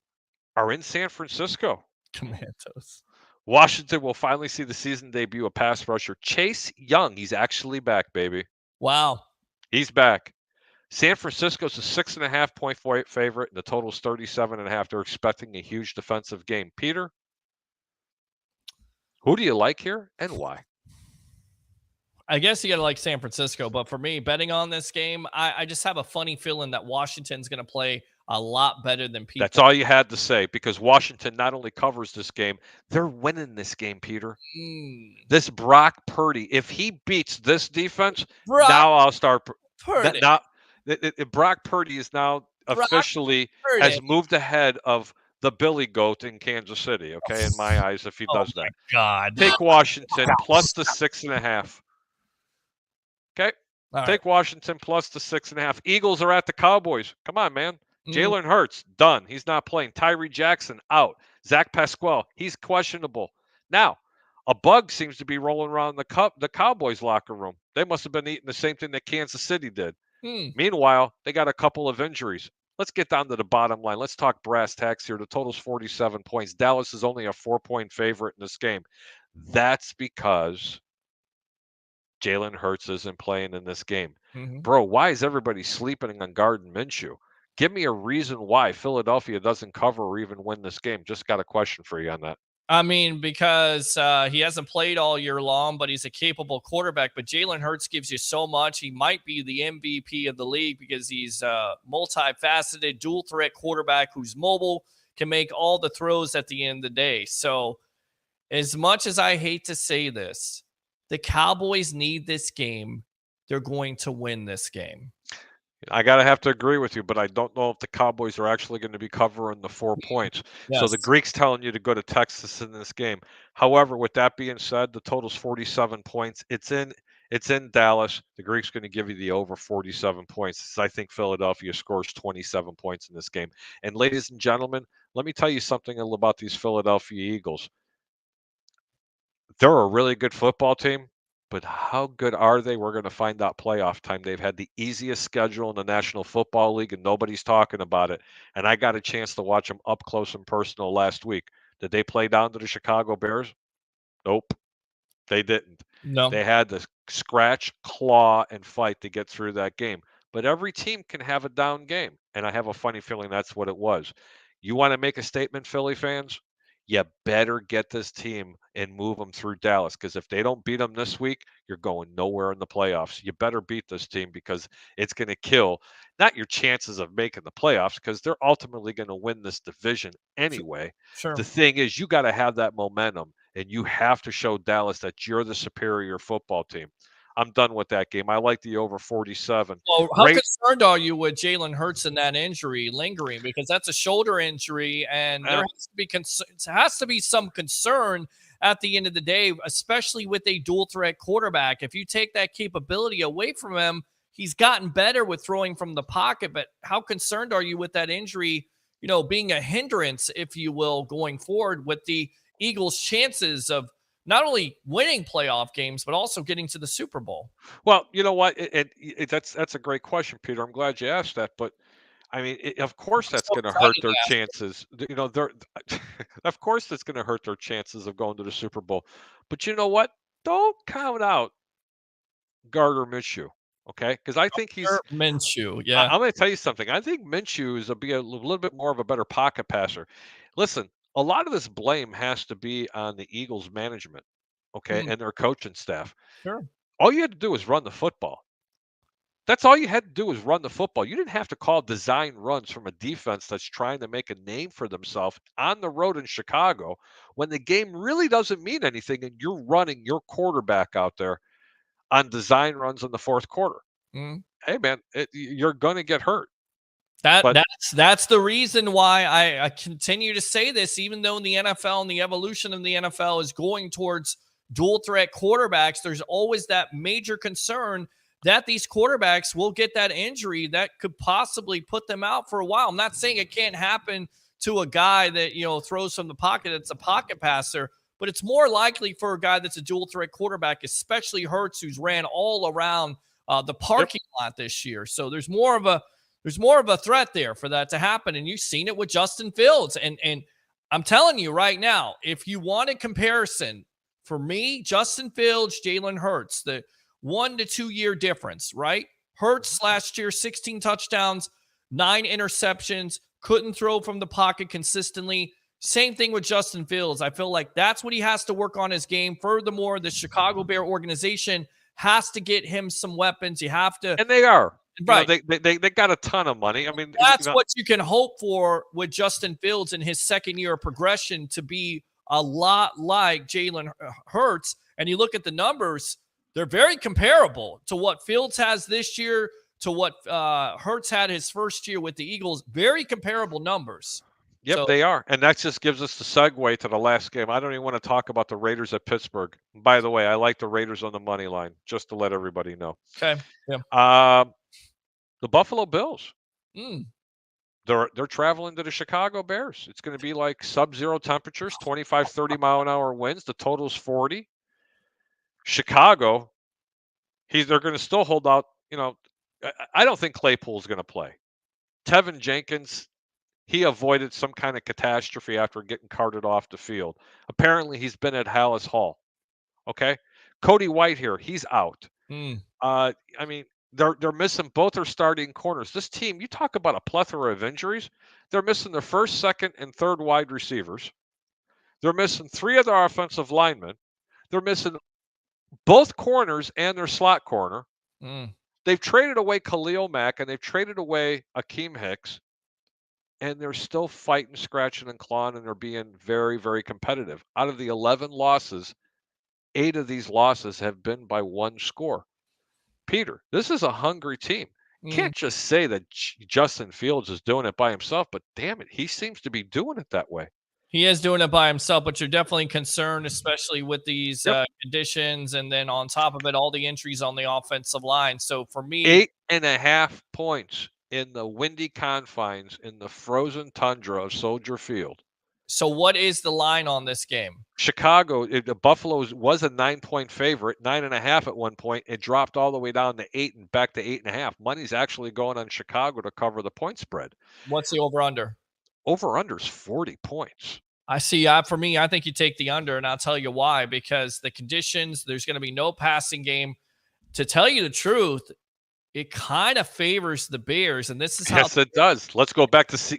are in San Francisco. Commandos. Washington will finally see the season debut of pass rusher Chase Young. He's actually back, baby. Wow. He's back. San Francisco's a 6.5-point favorite, and the total's 37.5. They're expecting a huge defensive game. Peter, who do you like here and why? I guess you got to like San Francisco, but for me, betting on this game, I just have a funny feeling that Washington's going to play a lot better than people. That's all you had to say, because Washington not only covers this game, they're winning this game, Peter. This Brock Purdy, if he beats this defense, now I'll start. Purdy. Now, Brock Purdy is now officially has moved ahead of the Billy Goat in Kansas City, okay, in my eyes, if he does that. God. Take Washington plus the 6.5. Okay? Take Washington plus the 6.5. Eagles are at the Cowboys. Come on, man. Jalen Hurts, done. He's not playing. Tyree Jackson, out. Zach Pasquale, he's questionable. Now, a bug seems to be rolling around the Cowboys locker room. They must have been eating the same thing that Kansas City did. Meanwhile, they got a couple of injuries. Let's get down to the bottom line. Let's talk brass tacks here. The total's 47 points. Dallas is only a 4-point favorite in this game. That's because Jalen Hurts isn't playing in this game. Bro, why is everybody sleeping on Gardner Minshew? Give me a reason why Philadelphia doesn't cover or even win this game. Just got a question for you on that. I mean, because he hasn't played all year long, but he's a capable quarterback. But Jalen Hurts gives you so much. He might be the MVP of the league because he's a multifaceted, dual-threat quarterback who's mobile, can make all the throws at the end of the day. So as much as I hate to say this, the Cowboys need this game. They're going to win this game. I got to have to agree with you, but I don't know if the Cowboys are actually going to be covering the 4 points. Yes. So the Greek's telling you to go to Texas in this game. However, with that being said, the total's 47 points. It's in Dallas. The Greek's going to give you the over 47 points. I think Philadelphia scores 27 points in this game. And ladies and gentlemen, let me tell you something about these Philadelphia Eagles. They're a really good football team. But how good are they? We're going to find out playoff time. They've had the easiest schedule in the National Football League, and nobody's talking about it. And I got a chance to watch them up close and personal last week. Did they play down to the Chicago Bears? Nope. They didn't. No. They had to scratch, claw, and fight to get through that game. But every team can have a down game, and I have a funny feeling that's what it was. You want to make a statement, Philly fans? You better get this team and move them through Dallas, because if they don't beat them this week, you're going nowhere in the playoffs. You better beat this team because it's going to kill not your chances of making the playoffs, because they're ultimately going to win this division anyway. Sure. The thing is, you got to have that momentum, and you have to show Dallas that you're the superior football team. I'm done with that game. I like the over 47. Well, how concerned are you with Jalen Hurts and that injury lingering? Because that's a shoulder injury, and there has to be some concern at the end of the day, especially with a dual threat quarterback. If you take that capability away from him, he's gotten better with throwing from the pocket. But how concerned are you with that injury, being a hindrance, if you will, going forward with the Eagles' chances of not only winning playoff games, but also getting to the Super Bowl? Well, you know what? That's a great question, Peter. I'm glad you asked that. But I mean, of course, that's going to hurt their chances. Of course, that's going to hurt their chances of going to the Super Bowl. But you know what? Don't count out Gardner Minshew, okay? Because I think he's Minshew. Yeah, I'm going to tell you something. I think Minshew is a little bit more of a better pocket passer. Listen. A lot of this blame has to be on the Eagles management, okay, and their coaching staff. Sure. All you had to do was run the football. That's all you had to do was run the football. You didn't have to call design runs from a defense that's trying to make a name for themselves on the road in Chicago when the game really doesn't mean anything and you're running your quarterback out there on design runs in the fourth quarter. Hey, man, you're going to get hurt. That's the reason why I continue to say this, even though in the NFL and the evolution of the NFL is going towards dual threat quarterbacks, there's always that major concern that these quarterbacks will get that injury that could possibly put them out for a while. I'm not saying it can't happen to a guy that, throws from the pocket. It's a pocket passer, but it's more likely for a guy that's a dual threat quarterback, especially Hurts, who's ran all around the parking lot this year. So there's more of a threat there for that to happen. And you've seen it with Justin Fields. And I'm telling you right now, if you want a comparison, for me, Justin Fields, Jalen Hurts, the 1 to 2 year difference, right? Hurts last year, 16 touchdowns, 9 interceptions, couldn't throw from the pocket consistently. Same thing with Justin Fields. I feel like that's what he has to work on his game. Furthermore, the Chicago Bear organization has to get him some weapons. You have to. And they are. Right. They got a ton of money. I mean, that's what you can hope for with Justin Fields in his second year of progression, to be a lot like Jalen Hurts. And you look at the numbers, they're very comparable to what Fields has this year, to what Hurts had his first year with the Eagles. Very comparable numbers. Yep, they are. And that just gives us the segue to the last game. I don't even want to talk about the Raiders at Pittsburgh. By the way, I like the Raiders on the money line, just to let everybody know. Okay. Yeah. The Buffalo Bills. They're traveling to the Chicago Bears. It's going to be like sub-zero temperatures, 25, 30-mile-an-hour winds. The total's 40. Chicago, they're going to still hold out. I don't think Claypool's going to play. Tevin Jenkins, he avoided some kind of catastrophe after getting carted off the field. Apparently, he's been at Hallis Hall. Okay? Cody White here, he's out. I mean, they're missing both their starting corners. This team, you talk about a plethora of injuries. They're missing their first, second, and third wide receivers. They're missing 3 of their offensive linemen. They're missing both corners and their slot corner. They've traded away Khalil Mack, and they've traded away Akeem Hicks. And they're still fighting, scratching, and clawing, and they're being very, very competitive. Out of the 11 losses, 8 of these losses have been by 1 score. Peter, this is a hungry team. Can't just say that Justin Fields is doing it by himself, but damn it, he seems to be doing it that way. He is doing it by himself, but you're definitely concerned, especially with these conditions, and then on top of it, all the injuries on the offensive line. So for me, 8.5 points in the windy confines in the frozen tundra of Soldier Field. So what is the line on this game? Chicago, the Buffalo was a 9-point favorite, 9.5 at one point. It dropped all the way down to 8 and back to 8.5. Money's actually going on Chicago to cover the point spread. What's the over-under? Over-under is 40 points. I see. For me, I think you take the under, and I'll tell you why. Because the conditions, there's going to be no passing game. To tell you the truth, it kind of favors the Bears, and this is how. Yes, it does. Let's go back to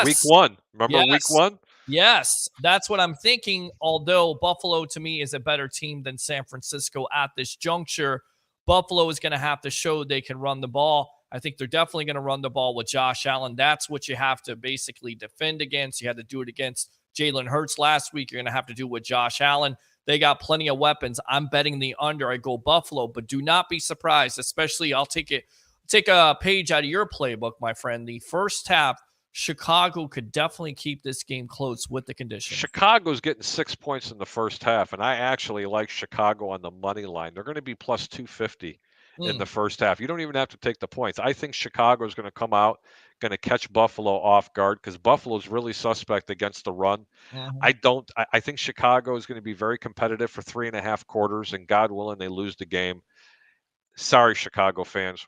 week 1. Remember week 1? Yes, that's what I'm thinking. Although Buffalo, to me, is a better team than San Francisco at this juncture, Buffalo is going to have to show they can run the ball. I think they're definitely going to run the ball with Josh Allen. That's what you have to basically defend against. You had to do it against Jalen Hurts last week. You're going to have to do it with Josh Allen. They got plenty of weapons. I'm betting the under. I go Buffalo, but do not be surprised, especially I'll take a page out of your playbook, my friend. The first half, Chicago could definitely keep this game close with the conditions. Chicago's getting 6 points in the first half, and I actually like Chicago on the money line. They're going to be plus 250 in the first half. You don't even have to take the points. I think Chicago is going to come out, going to catch Buffalo off guard, because Buffalo is really suspect against the run. I think Chicago is going to be very competitive for 3.5 quarters, and God willing, they lose the game. Sorry, Chicago fans.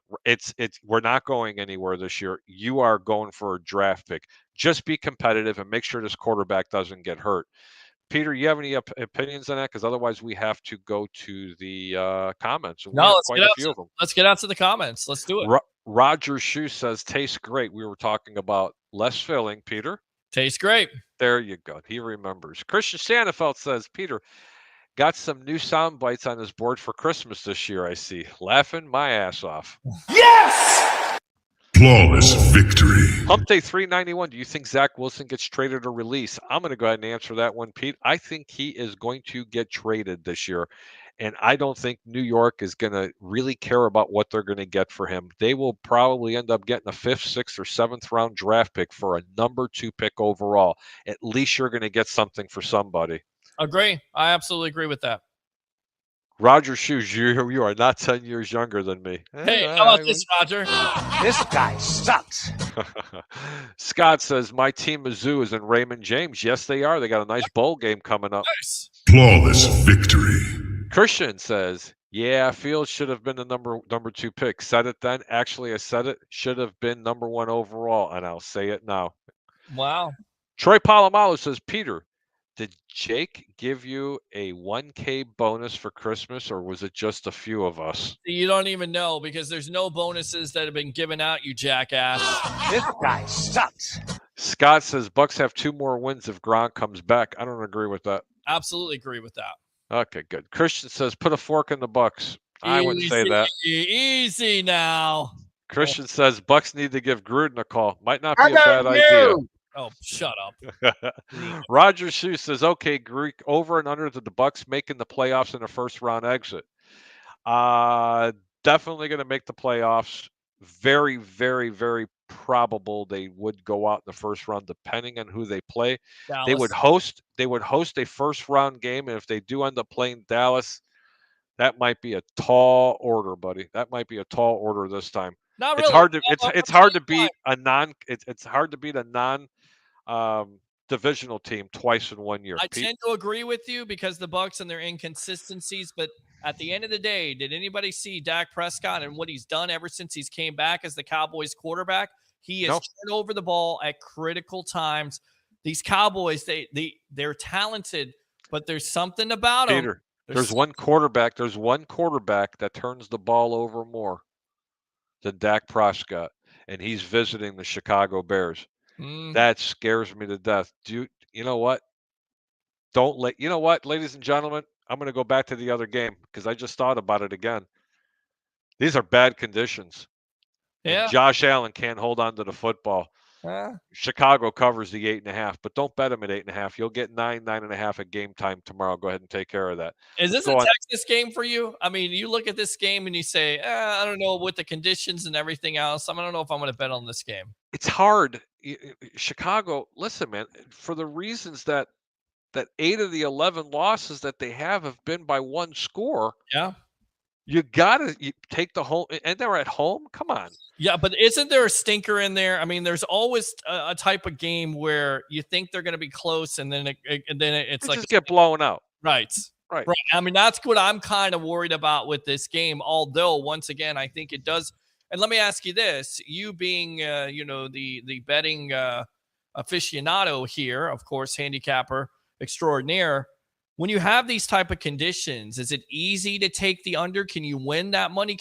We're not going anywhere this year. You are going for a draft pick. Just be competitive and make sure this quarterback doesn't get hurt. Peter, you have any opinions on that? Because otherwise, we have to go to the comments. No, let's get out to the comments. Let's do it. Roger Shoe says, tastes great. We were talking about less filling, Peter. Tastes great. There you go. He remembers. Christian Sannefeld says, Peter, got some new sound bites on his board for Christmas this year, I see. Laughing my ass off. Yes! Flawless victory. Hump Day 391. Do you think Zach Wilson gets traded or released? I'm going to go ahead and answer that one, Pete. I think he is going to get traded this year. And I don't think New York is going to really care about what they're going to get for him. They will probably end up getting a 5th, 6th, or 7th round draft pick for a number 2 pick overall. At least you're going to get something for somebody. Agree. I absolutely agree with that. Roger Shoes, you are not 10 years younger than me. Hey, how about this, Roger? This guy sucks. Scott says, my team Mizzou is in Raymond James. Yes, they are. They got a nice bowl game coming up. Nice. Flawless victory. Christian says, yeah, Fields should have been the number 2 pick. Said it then. Actually, I said it. Should have been number 1 overall, and I'll say it now. Wow. Troy Polamalu says, Peter, did Jake give you a 1K bonus for Christmas, or was it just a few of us? You don't even know because there's no bonuses that have been given out, you jackass. This guy sucks. Scott says, Bucks have 2 more wins if Gronk comes back. I don't agree with that. Absolutely agree with that. Okay, good. Christian says, put a fork in the Bucks. I wouldn't say that. Easy now. Christian says, Bucks need to give Gruden a call. Might not be a bad idea. Oh, shut up. Roger Shoe says, okay, Greek, over and under the Bucks making the playoffs in a first-round exit. Definitely going to make the playoffs. Very, very, very probable they would go out in the first round, depending on who they play. Dallas. They would host a first-round game, and if they do end up playing Dallas, that might be a tall order, buddy. That might be a tall order this time. Not really. It's hard to it's hard to beat a it's hard to beat a non divisional team twice in 1 year. I tend to agree with you because the Bucks and their inconsistencies, but at the end of the day, did anybody see Dak Prescott and what he's done ever since he's came back as the Cowboys quarterback? He has turned over the ball at critical times. These Cowboys, they're talented, but there's something about them. Peter, there's one quarterback that turns the ball over more than Dak Prescott, and he's visiting the Chicago Bears. That scares me to death. You know what? You know what, ladies and gentlemen? I'm going to go back to the other game because I just thought about it again. These are bad conditions. Yeah. And Josh Allen can't hold on to the football. Chicago covers the 8.5, but don't bet them at 8.5. You'll get 9.5 at game time tomorrow. Go ahead and take care of that. Is this a Texas game for you? I mean, you look at this game and you say, I don't know, with the conditions and everything else, I don't know if I'm going to bet on this game. It's hard. Chicago, listen, man, for the reasons that 8 of the 11 losses that they have been by one score. Yeah. You got to take the home, and they're at home. Come on. Yeah, but isn't there a stinker in there? I mean, there's always a type of game where you think they're going to be close, and then it's like just get blown out. Right. I mean, that's what I'm kind of worried about with this game. Although, once again, I think it does. And let me ask you this: you being, the betting aficionado here, of course, handicapper extraordinaire. When you have these type of conditions, is it easy to take the under? Can you win that money?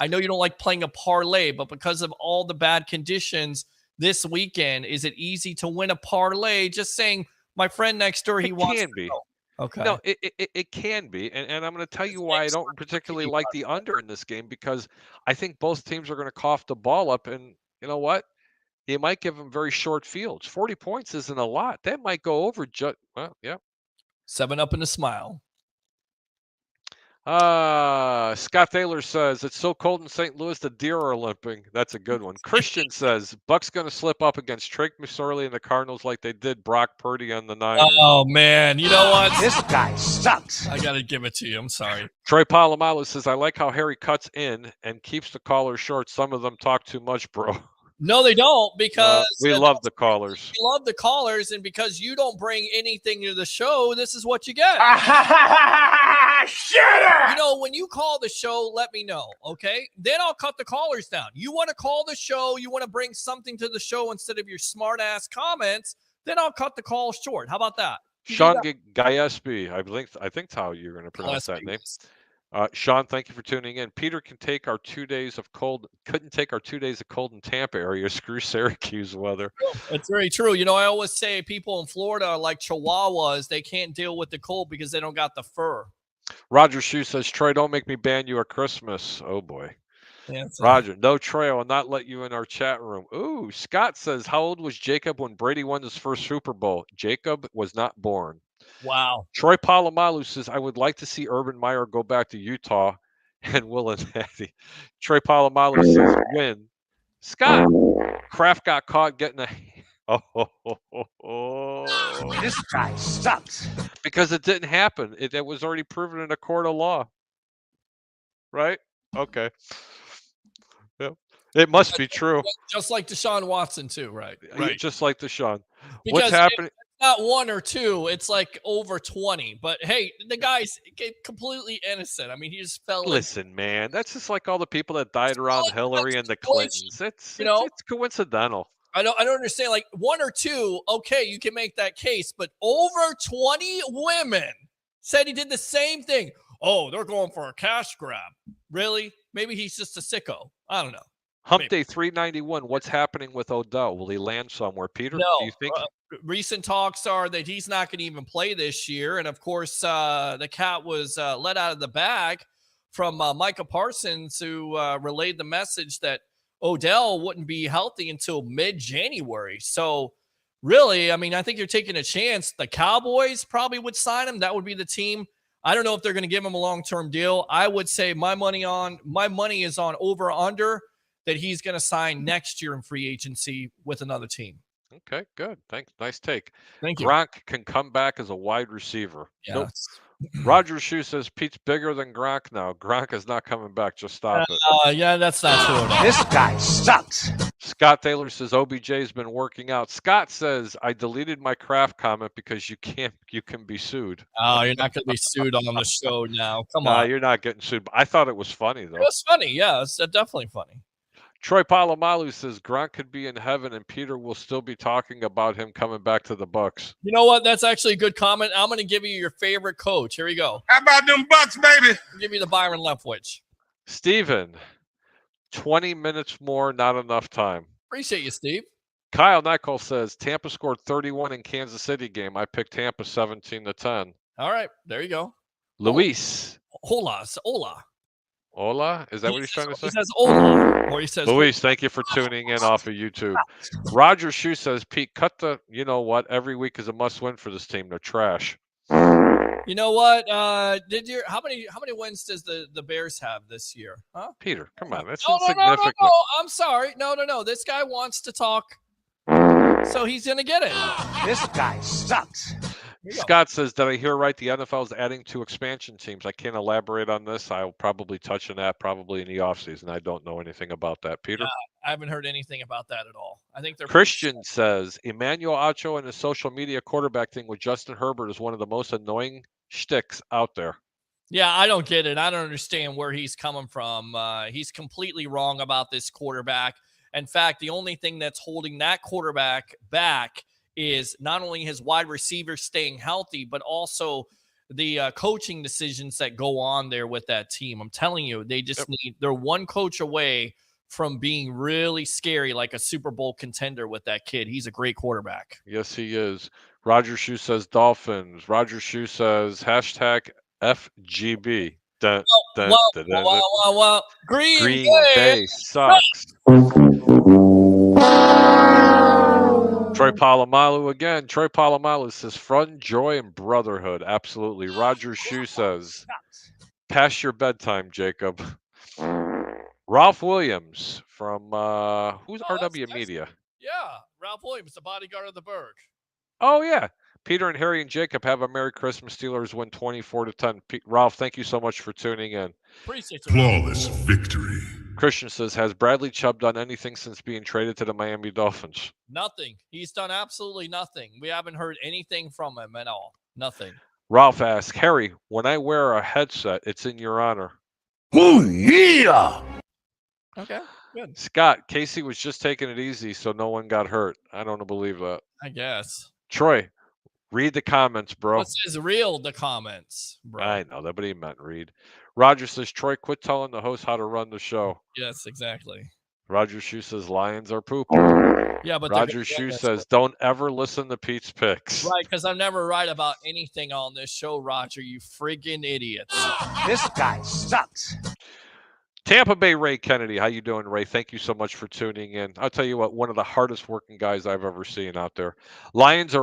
I know you don't like playing a parlay, but because of all the bad conditions this weekend, is it easy to win a parlay? Just saying, my friend next door, he wants to be. Go. Okay. No, it can be. And I'm going to tell you why I don't particularly like the under in this game, because I think both teams are going to cough the ball up. And you know what? You might give them very short fields. 40 points isn't a lot. That might go over. Well, yeah. 7 up and a smile. Scott Thaler says, it's so cold in St. Louis, the deer are limping. That's a good one. Christian says, Buck's going to slip up against Trey McSorley and the Cardinals like they did Brock Purdy on the Niners. Oh, man. You know what? This guy sucks. I got to give it to you. I'm sorry. Troy Polamalu says, I like how Harry cuts in and keeps the callers short. Some of them talk too much, bro. No, they don't, because we love the callers. We love the callers, and because you don't bring anything to the show, this is what you get. Shitter! You know, when you call the show, let me know, okay? Then I'll cut the callers down. You want to call the show, you want to bring something to the show instead of your smart-ass comments, then I'll cut the call short. How about that? Sean Gillespie, I think that's how you're going to pronounce that name. Sean, thank you for tuning in. Peter couldn't take our 2 days of cold in Tampa area. Screw Syracuse weather. That's very true. You know, I always say people in Florida are like Chihuahuas. They can't deal with the cold because they don't got the fur. Roger Shue says, Troy, don't make me ban you at Christmas. Oh, boy. Yeah, Roger, no, Troy, I will not let you in our chat room. Ooh, Scott says, how old was Jacob when Brady won his first Super Bowl? Jacob was not born. Wow. Troy Polamalu says, I would like to see Urban Meyer go back to Utah and Will and Hattie. Troy Polamalu says, win. Scott, Kraft got caught getting a... This guy sucks. Because it didn't happen. It was already proven in a court of law. Right? Okay. Yep. It must be true. Just like Deshaun Watson too, right? Right. Just like Deshaun. What's Because happening? it's not 1 or 2, it's like over 20. But hey, the guy's completely innocent. I mean, he just fell into Listen, man, that's just like all the people that died around Hillary and the situation, Clintons. It's you it's know? it's coincidental. I don't understand. Like 1 or 2, okay, you can make that case, but over 20 women said he did the same thing. Oh, they're going for a cash grab. Really? Maybe he's just a sicko. I don't know. Hump Maybe. Day 391. What's happening with Odell? Will he land somewhere, Peter? No. Do you think? Recent talks are that he's not going to even play this year. And of course, the cat was let out of the bag from Micah Parsons, who relayed the message that Odell wouldn't be healthy until mid-January. So really, I mean, I think you're taking a chance. The Cowboys probably would sign him. That would be the team. I don't know if they're going to give him a long-term deal. I would say my money is on over under that he's going to sign next year in free agency with another team. Okay, good. Thanks. Nice take. Thank you. Gronk can come back as a wide receiver. Nope. Yes. Roger Shoe says Pete's bigger than Gronk now. Gronk is not coming back. Just stop it. Yeah, that's not true at all. This guy sucks. Scott Taylor says OBJ's been working out. Scott says I deleted my Kraft comment because you can be sued. Oh, you're not going to be sued on the show now. Come on. You're not getting sued. I thought it was funny though. It was funny. Yeah, it's definitely funny. Troy Polamalu says Gronk could be in heaven and Peter will still be talking about him coming back to the Bucks. You know what? That's actually a good comment. I'm going to give you your favorite coach. Here we go. How about them Bucks, baby? I'll give you the Byron Leftwich. Steven, 20 minutes more, not enough time. Appreciate you, Steve. Kyle Nicole says Tampa scored 31 in Kansas City game. I picked Tampa 17-10. All right, there you go. Luis. Hola. Hola? Is that what he's trying to say? He says hola. Or he says Luis, thank you for tuning in off of YouTube. Roger Shoe says, Pete, cut the, you know what? Every week is a must win for this team. They're trash. You know what? How many wins does the Bears have this year? Huh? Peter, come on. That's No, insignificant. No. I'm sorry. No. This guy wants to talk, so he's going to get it. This guy sucks. Scott says, did I hear right? The NFL is adding 2 expansion teams. I can't elaborate on this. I'll probably touch on that probably in the offseason. I don't know anything about that. Peter? I haven't heard anything about that at all. I think they're Christian says, Emmanuel Acho and his social media quarterback thing with Justin Herbert is one of the most annoying shticks out there. Yeah, I don't get it. I don't understand where he's coming from. He's completely wrong about this quarterback. In fact, the only thing that's holding that quarterback back is not only his wide receiver staying healthy, but also the coaching decisions that go on there with that team. I'm telling you, they just they're one coach away from being really scary, like a Super Bowl contender with that kid. He's a great quarterback. Yes, he is. Roger Shoe says Dolphins. Roger Shoe says hashtag FGB. Green Bay sucks. Troy Polamalu again. Troy Polamalu says fun, joy, and brotherhood. Absolutely. Roger Shoe says past your bedtime, Jacob. Ralph Williams from who's RW Media? Yeah, Ralph Williams, the bodyguard of the Berg. Oh yeah. Peter and Harry and Jacob have a Merry Christmas. Steelers win 24-10. Ralph, thank you so much for tuning in. Appreciate it. Flawless victory. Christian says, has Bradley Chubb done anything since being traded to the Miami Dolphins? Nothing. He's done absolutely nothing. We haven't heard anything from him at all. Nothing. Ralph asks, Harry, when I wear a headset, it's in your honor. Oh, yeah. Okay, good. Scott, Casey was just taking it easy so no one got hurt. I don't believe that. I guess. Troy, read the comments, bro. What's his the comments, bro? I know that, but he meant read. Roger says, Troy, quit telling the host how to run the show. Yes, exactly. Roger Shoe says, Lions are pooping. Yeah, but Roger Shoe says, don't ever listen to Pete's picks. Right, because I'm never right about anything on this show, Roger, you friggin' idiots. This guy sucks. Tampa Bay Ray Kennedy. How you doing, Ray? Thank you so much for tuning in. I'll tell you what, one of the hardest working guys I've ever seen out there. Lions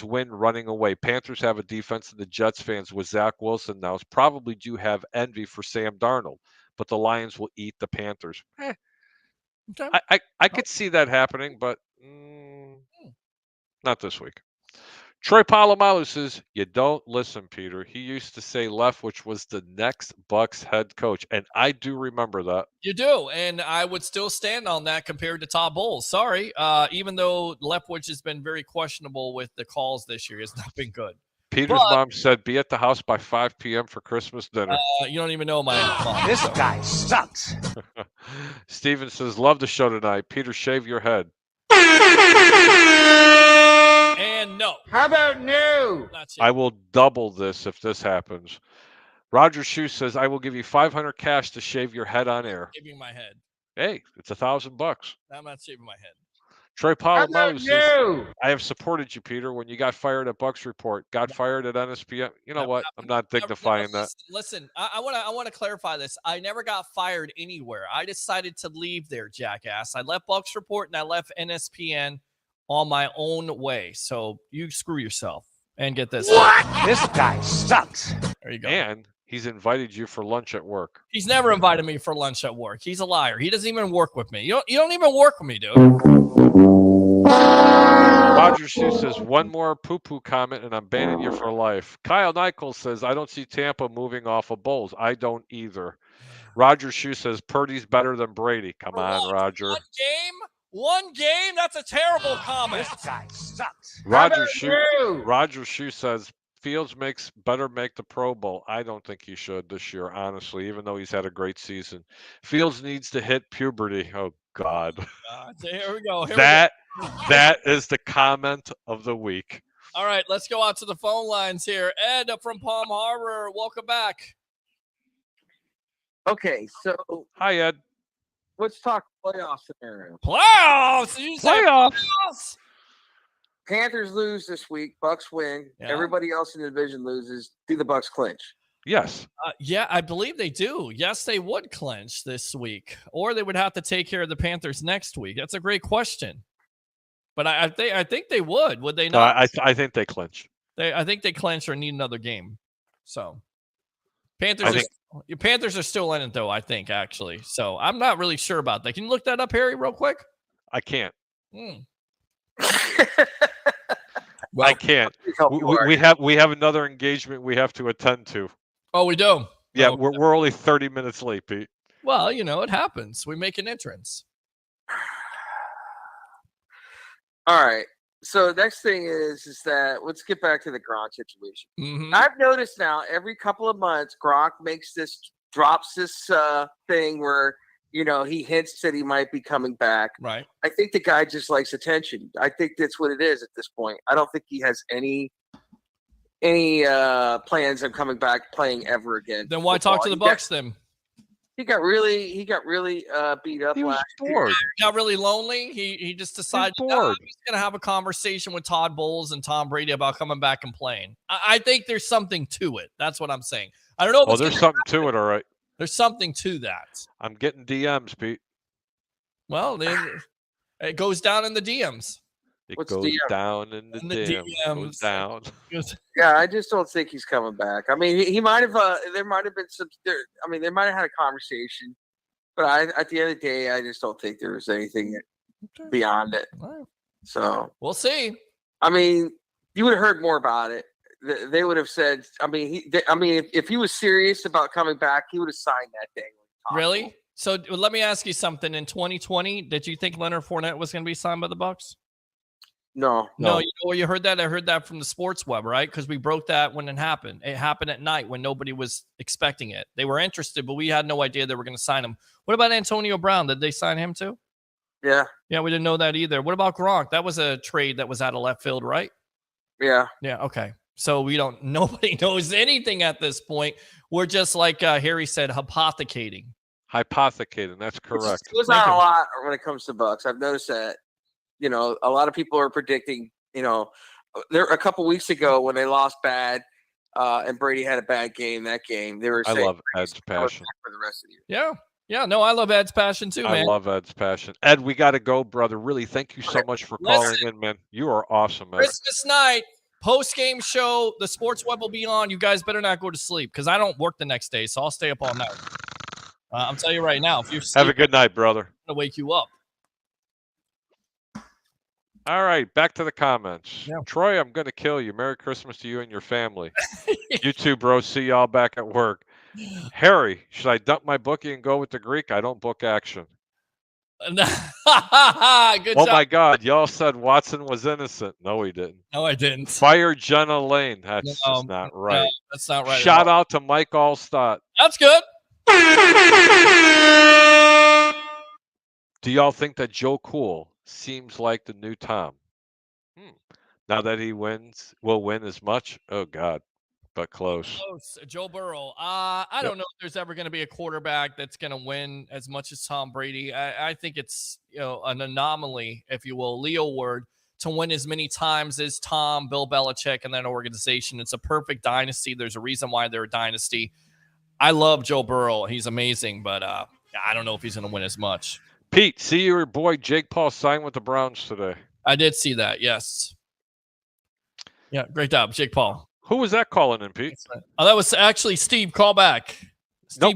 win running away. Panthers have a defense, and the Jets fans with Zach Wilson now probably do have envy for Sam Darnold, but the Lions will eat the Panthers. Okay. I could see that happening, but not this week. Troy Polamalu says, you don't listen, Peter. He used to say Leftwich was the next Bucks head coach, and I do remember that. You do, and I would still stand on that compared to Todd Bowles. Sorry, even though Leftwich has been very questionable with the calls this year, it's not been good. Peter's mom said, be at the house by 5 p.m. for Christmas dinner. You don't even know my mom. This guy sucks. Steven says, love the show tonight. Peter, shave your head. And no. How about no? I will double this if this happens. Roger Shue says, I will give you $500 cash to shave your head on air. Shaving my head. Hey, it's $1,000. I'm not shaving my head. Troy Polamalu says, no? I have supported you, Peter, when you got fired at Bucks Report, got fired at NSPN. You know what? I'm not dignifying that. Listen, I want to clarify this. I never got fired anywhere. I decided to leave there, jackass. I left Bucks Report and I left NSPN on my own way. So you screw yourself and get this. What? This guy sucks. There you go. And he's invited you for lunch at work. He's never invited me for lunch at work. He's a liar. He doesn't even work with me. You don't even work with me, dude. Roger Shue says, one more poo-poo comment and I'm banning you for life. Kyle Nichols says, I don't see Tampa moving off of Bulls. I don't either. Roger Shue says, Purdy's better than Brady. Come on, Roger. One game? That's a terrible comment. This guy sucks. Roger Shue says, Fields better make the Pro Bowl. I don't think he should this year, honestly, even though he's had a great season. Fields needs to hit puberty. Oh, God. Here we go. That is the comment of the week. All right, let's go out to the phone lines here. Ed from Palm Harbor, welcome back. Okay, so Hi, Ed. let's talk playoff scenario. Playoffs? You say playoffs? Panthers lose this week. Bucks win. Yeah. Everybody else in the division loses. Do the Bucks clinch? Yes. Yeah, I believe they do. Yes, they would clinch this week, or they would have to take care of the Panthers next week. That's a great question. But I think they would. Would they not? I think they clinch. I think they clinch or need another game. So Panthers are still in it though, I think, actually. So I'm not really sure about that. Can you look that up, Harry, real quick? I can't. Well, I can't. We have another engagement we have to attend to. Oh, we do. Yeah, we're only 30 minutes late, Pete. Well, it happens. We make an entrance. All right. So next thing is that let's get back to the Gronk situation. Mm-hmm. I've noticed now every couple of months Gronk drops this thing where he hints that he might be coming back. Right. I think the guy just likes attention. I think that's what it is at this point. I don't think he has any plans of coming back playing ever again. Then why talk to the Bucks then? He got really beat up. He was last bored. Got really lonely. He just decided he's going to have a conversation with Todd Bowles and Tom Brady about coming back and playing. I think there's something to it. That's what I'm saying. I don't know. Oh, there's something to it. All right. There's something to that. I'm getting DMs, Pete. Well, it goes down in the DMs. It What's goes DM? down in the DMs. It goes down. Yeah, I just don't think he's coming back. I mean, he might have. There might have been some. They might have had a conversation, but at the end of the day, I just don't think there was anything beyond it. Right. So we'll see. I mean, you would have heard more about it. They would have said. I mean, if he was serious about coming back, he would have signed that thing. Really? So let me ask you something. In 2020, did you think Leonard Fournette was going to be signed by the Bucs? No. You know where you heard that? I heard that from the Sports Web, right? Because we broke that when it happened. It happened at night when nobody was expecting it. They were interested, but we had no idea they were going to sign him. What about Antonio Brown? Did they sign him too? Yeah. Yeah, we didn't know that either. What about Gronk? That was a trade that was out of left field, right? Yeah. Yeah, okay. So nobody knows anything at this point. We're just like Harry said, hypothecating. That's correct. It was not a lot when it comes to Bucks. I've noticed that. A lot of people are predicting, there a couple weeks ago when they lost bad and Brady had a bad game that game, they were saying, I love Ed's passion for the rest of the year. Yeah. Yeah, no, I love Ed's passion too, man. I love Ed's passion. Ed, we got to go, brother. Really, thank you so much for calling in, man. You are awesome, man. Christmas night, post-game show, the Sports Web will be on. You guys better not go to sleep because I don't work the next day, so I'll stay up all night. I'm telling you right now, if you're have a good night, brother. I'm going to wake you up. All right, back to the comments. Yeah. Troy, I'm going to kill you. Merry Christmas to you and your family. You too, bro. See y'all back at work. Harry, should I dump my bookie and go with the Greek? I don't book action. Good Oh job. my God, y'all said Watson was innocent. No, he didn't. No, I didn't. Fire Jenna Lane. That's just not No, right. that's not right. Shout out to Mike Allstott. That's good. Do y'all think that Joe Cool seems like the new Tom? Now that he will win as much? Oh God, but close. Joe Burrow. I don't know if there's ever going to be a quarterback that's going to win as much as Tom Brady. I think it's an anomaly, if you will, Leo word, to win as many times as Tom, Bill Belichick, and that organization. It's a perfect dynasty. There's a reason why they're a dynasty. I love Joe Burrow. He's amazing, but I don't know if he's going to win as much. Pete, see your boy Jake Paul signed with the Browns today. I did see that. Yes. Yeah, great job, Jake Paul. Who was that calling in, Pete? Oh, that was actually Steve. Call back. No,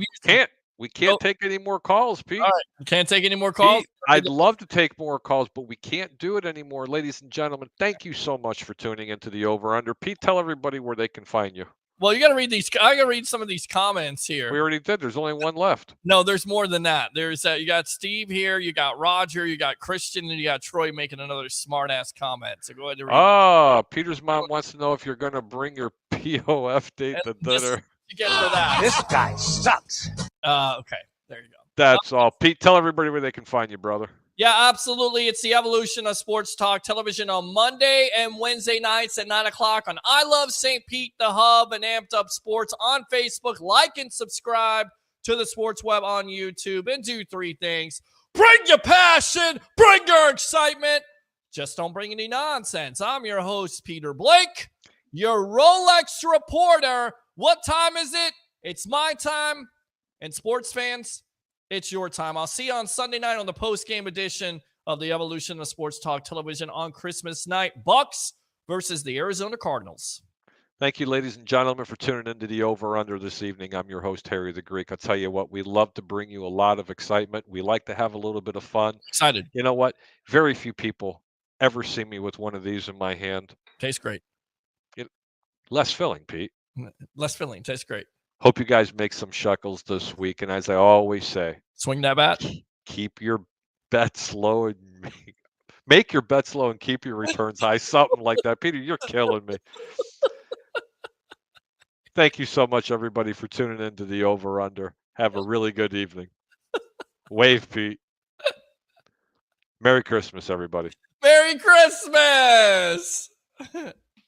we can't take any more calls, Pete. All right, we can't take any more calls. Pete, I'd love to take more calls, but we can't do it anymore. Ladies and gentlemen, thank you so much for tuning into the Over Under. Pete, tell everybody where they can find you. Well, you got to read these. I got to read some of these comments here. We already did. There's only one left. No, there's more than that. There's you got Steve here, you got Roger, you got Christian, and you got Troy making another smart ass comment. So go ahead and read. Peter's mom wants to know if you're going to bring your POF date to dinner. You get for that. This guy sucks. Okay, there you go. That's all. Pete, tell everybody where they can find you, brother. Yeah, absolutely. It's the evolution of Sports Talk Television on Monday and Wednesday nights at 9 o'clock on I Love St. Pete, the Hub, and Amped Up Sports on Facebook. Like and subscribe to the Sports Web on YouTube and do three things. Bring your passion, bring your excitement. Just don't bring any nonsense. I'm your host, Peter Blake, your Rolex reporter. What time is it? It's my time. And sports fans, it's your time. I'll see you on Sunday night on the post-game edition of the Evolution of Sports Talk Television on Christmas night. Bucks versus the Arizona Cardinals. Thank you, ladies and gentlemen, for tuning into the Over Under this evening. I'm your host, Harry the Greek. I'll tell you what, we love to bring you a lot of excitement. We like to have a little bit of fun. Excited. You know what? Very few people ever see me with one of these in my hand. Tastes great. Less filling, Pete. Less filling. Tastes great. Hope you guys make some shekels this week. And as I always say, swing that bat. Keep your bets low and make your bets low and keep your returns high. Something like that. Peter, you're killing me. Thank you so much, everybody, for tuning into the Over Under. Have a really good evening. Wave, Pete. Merry Christmas, everybody. Merry Christmas.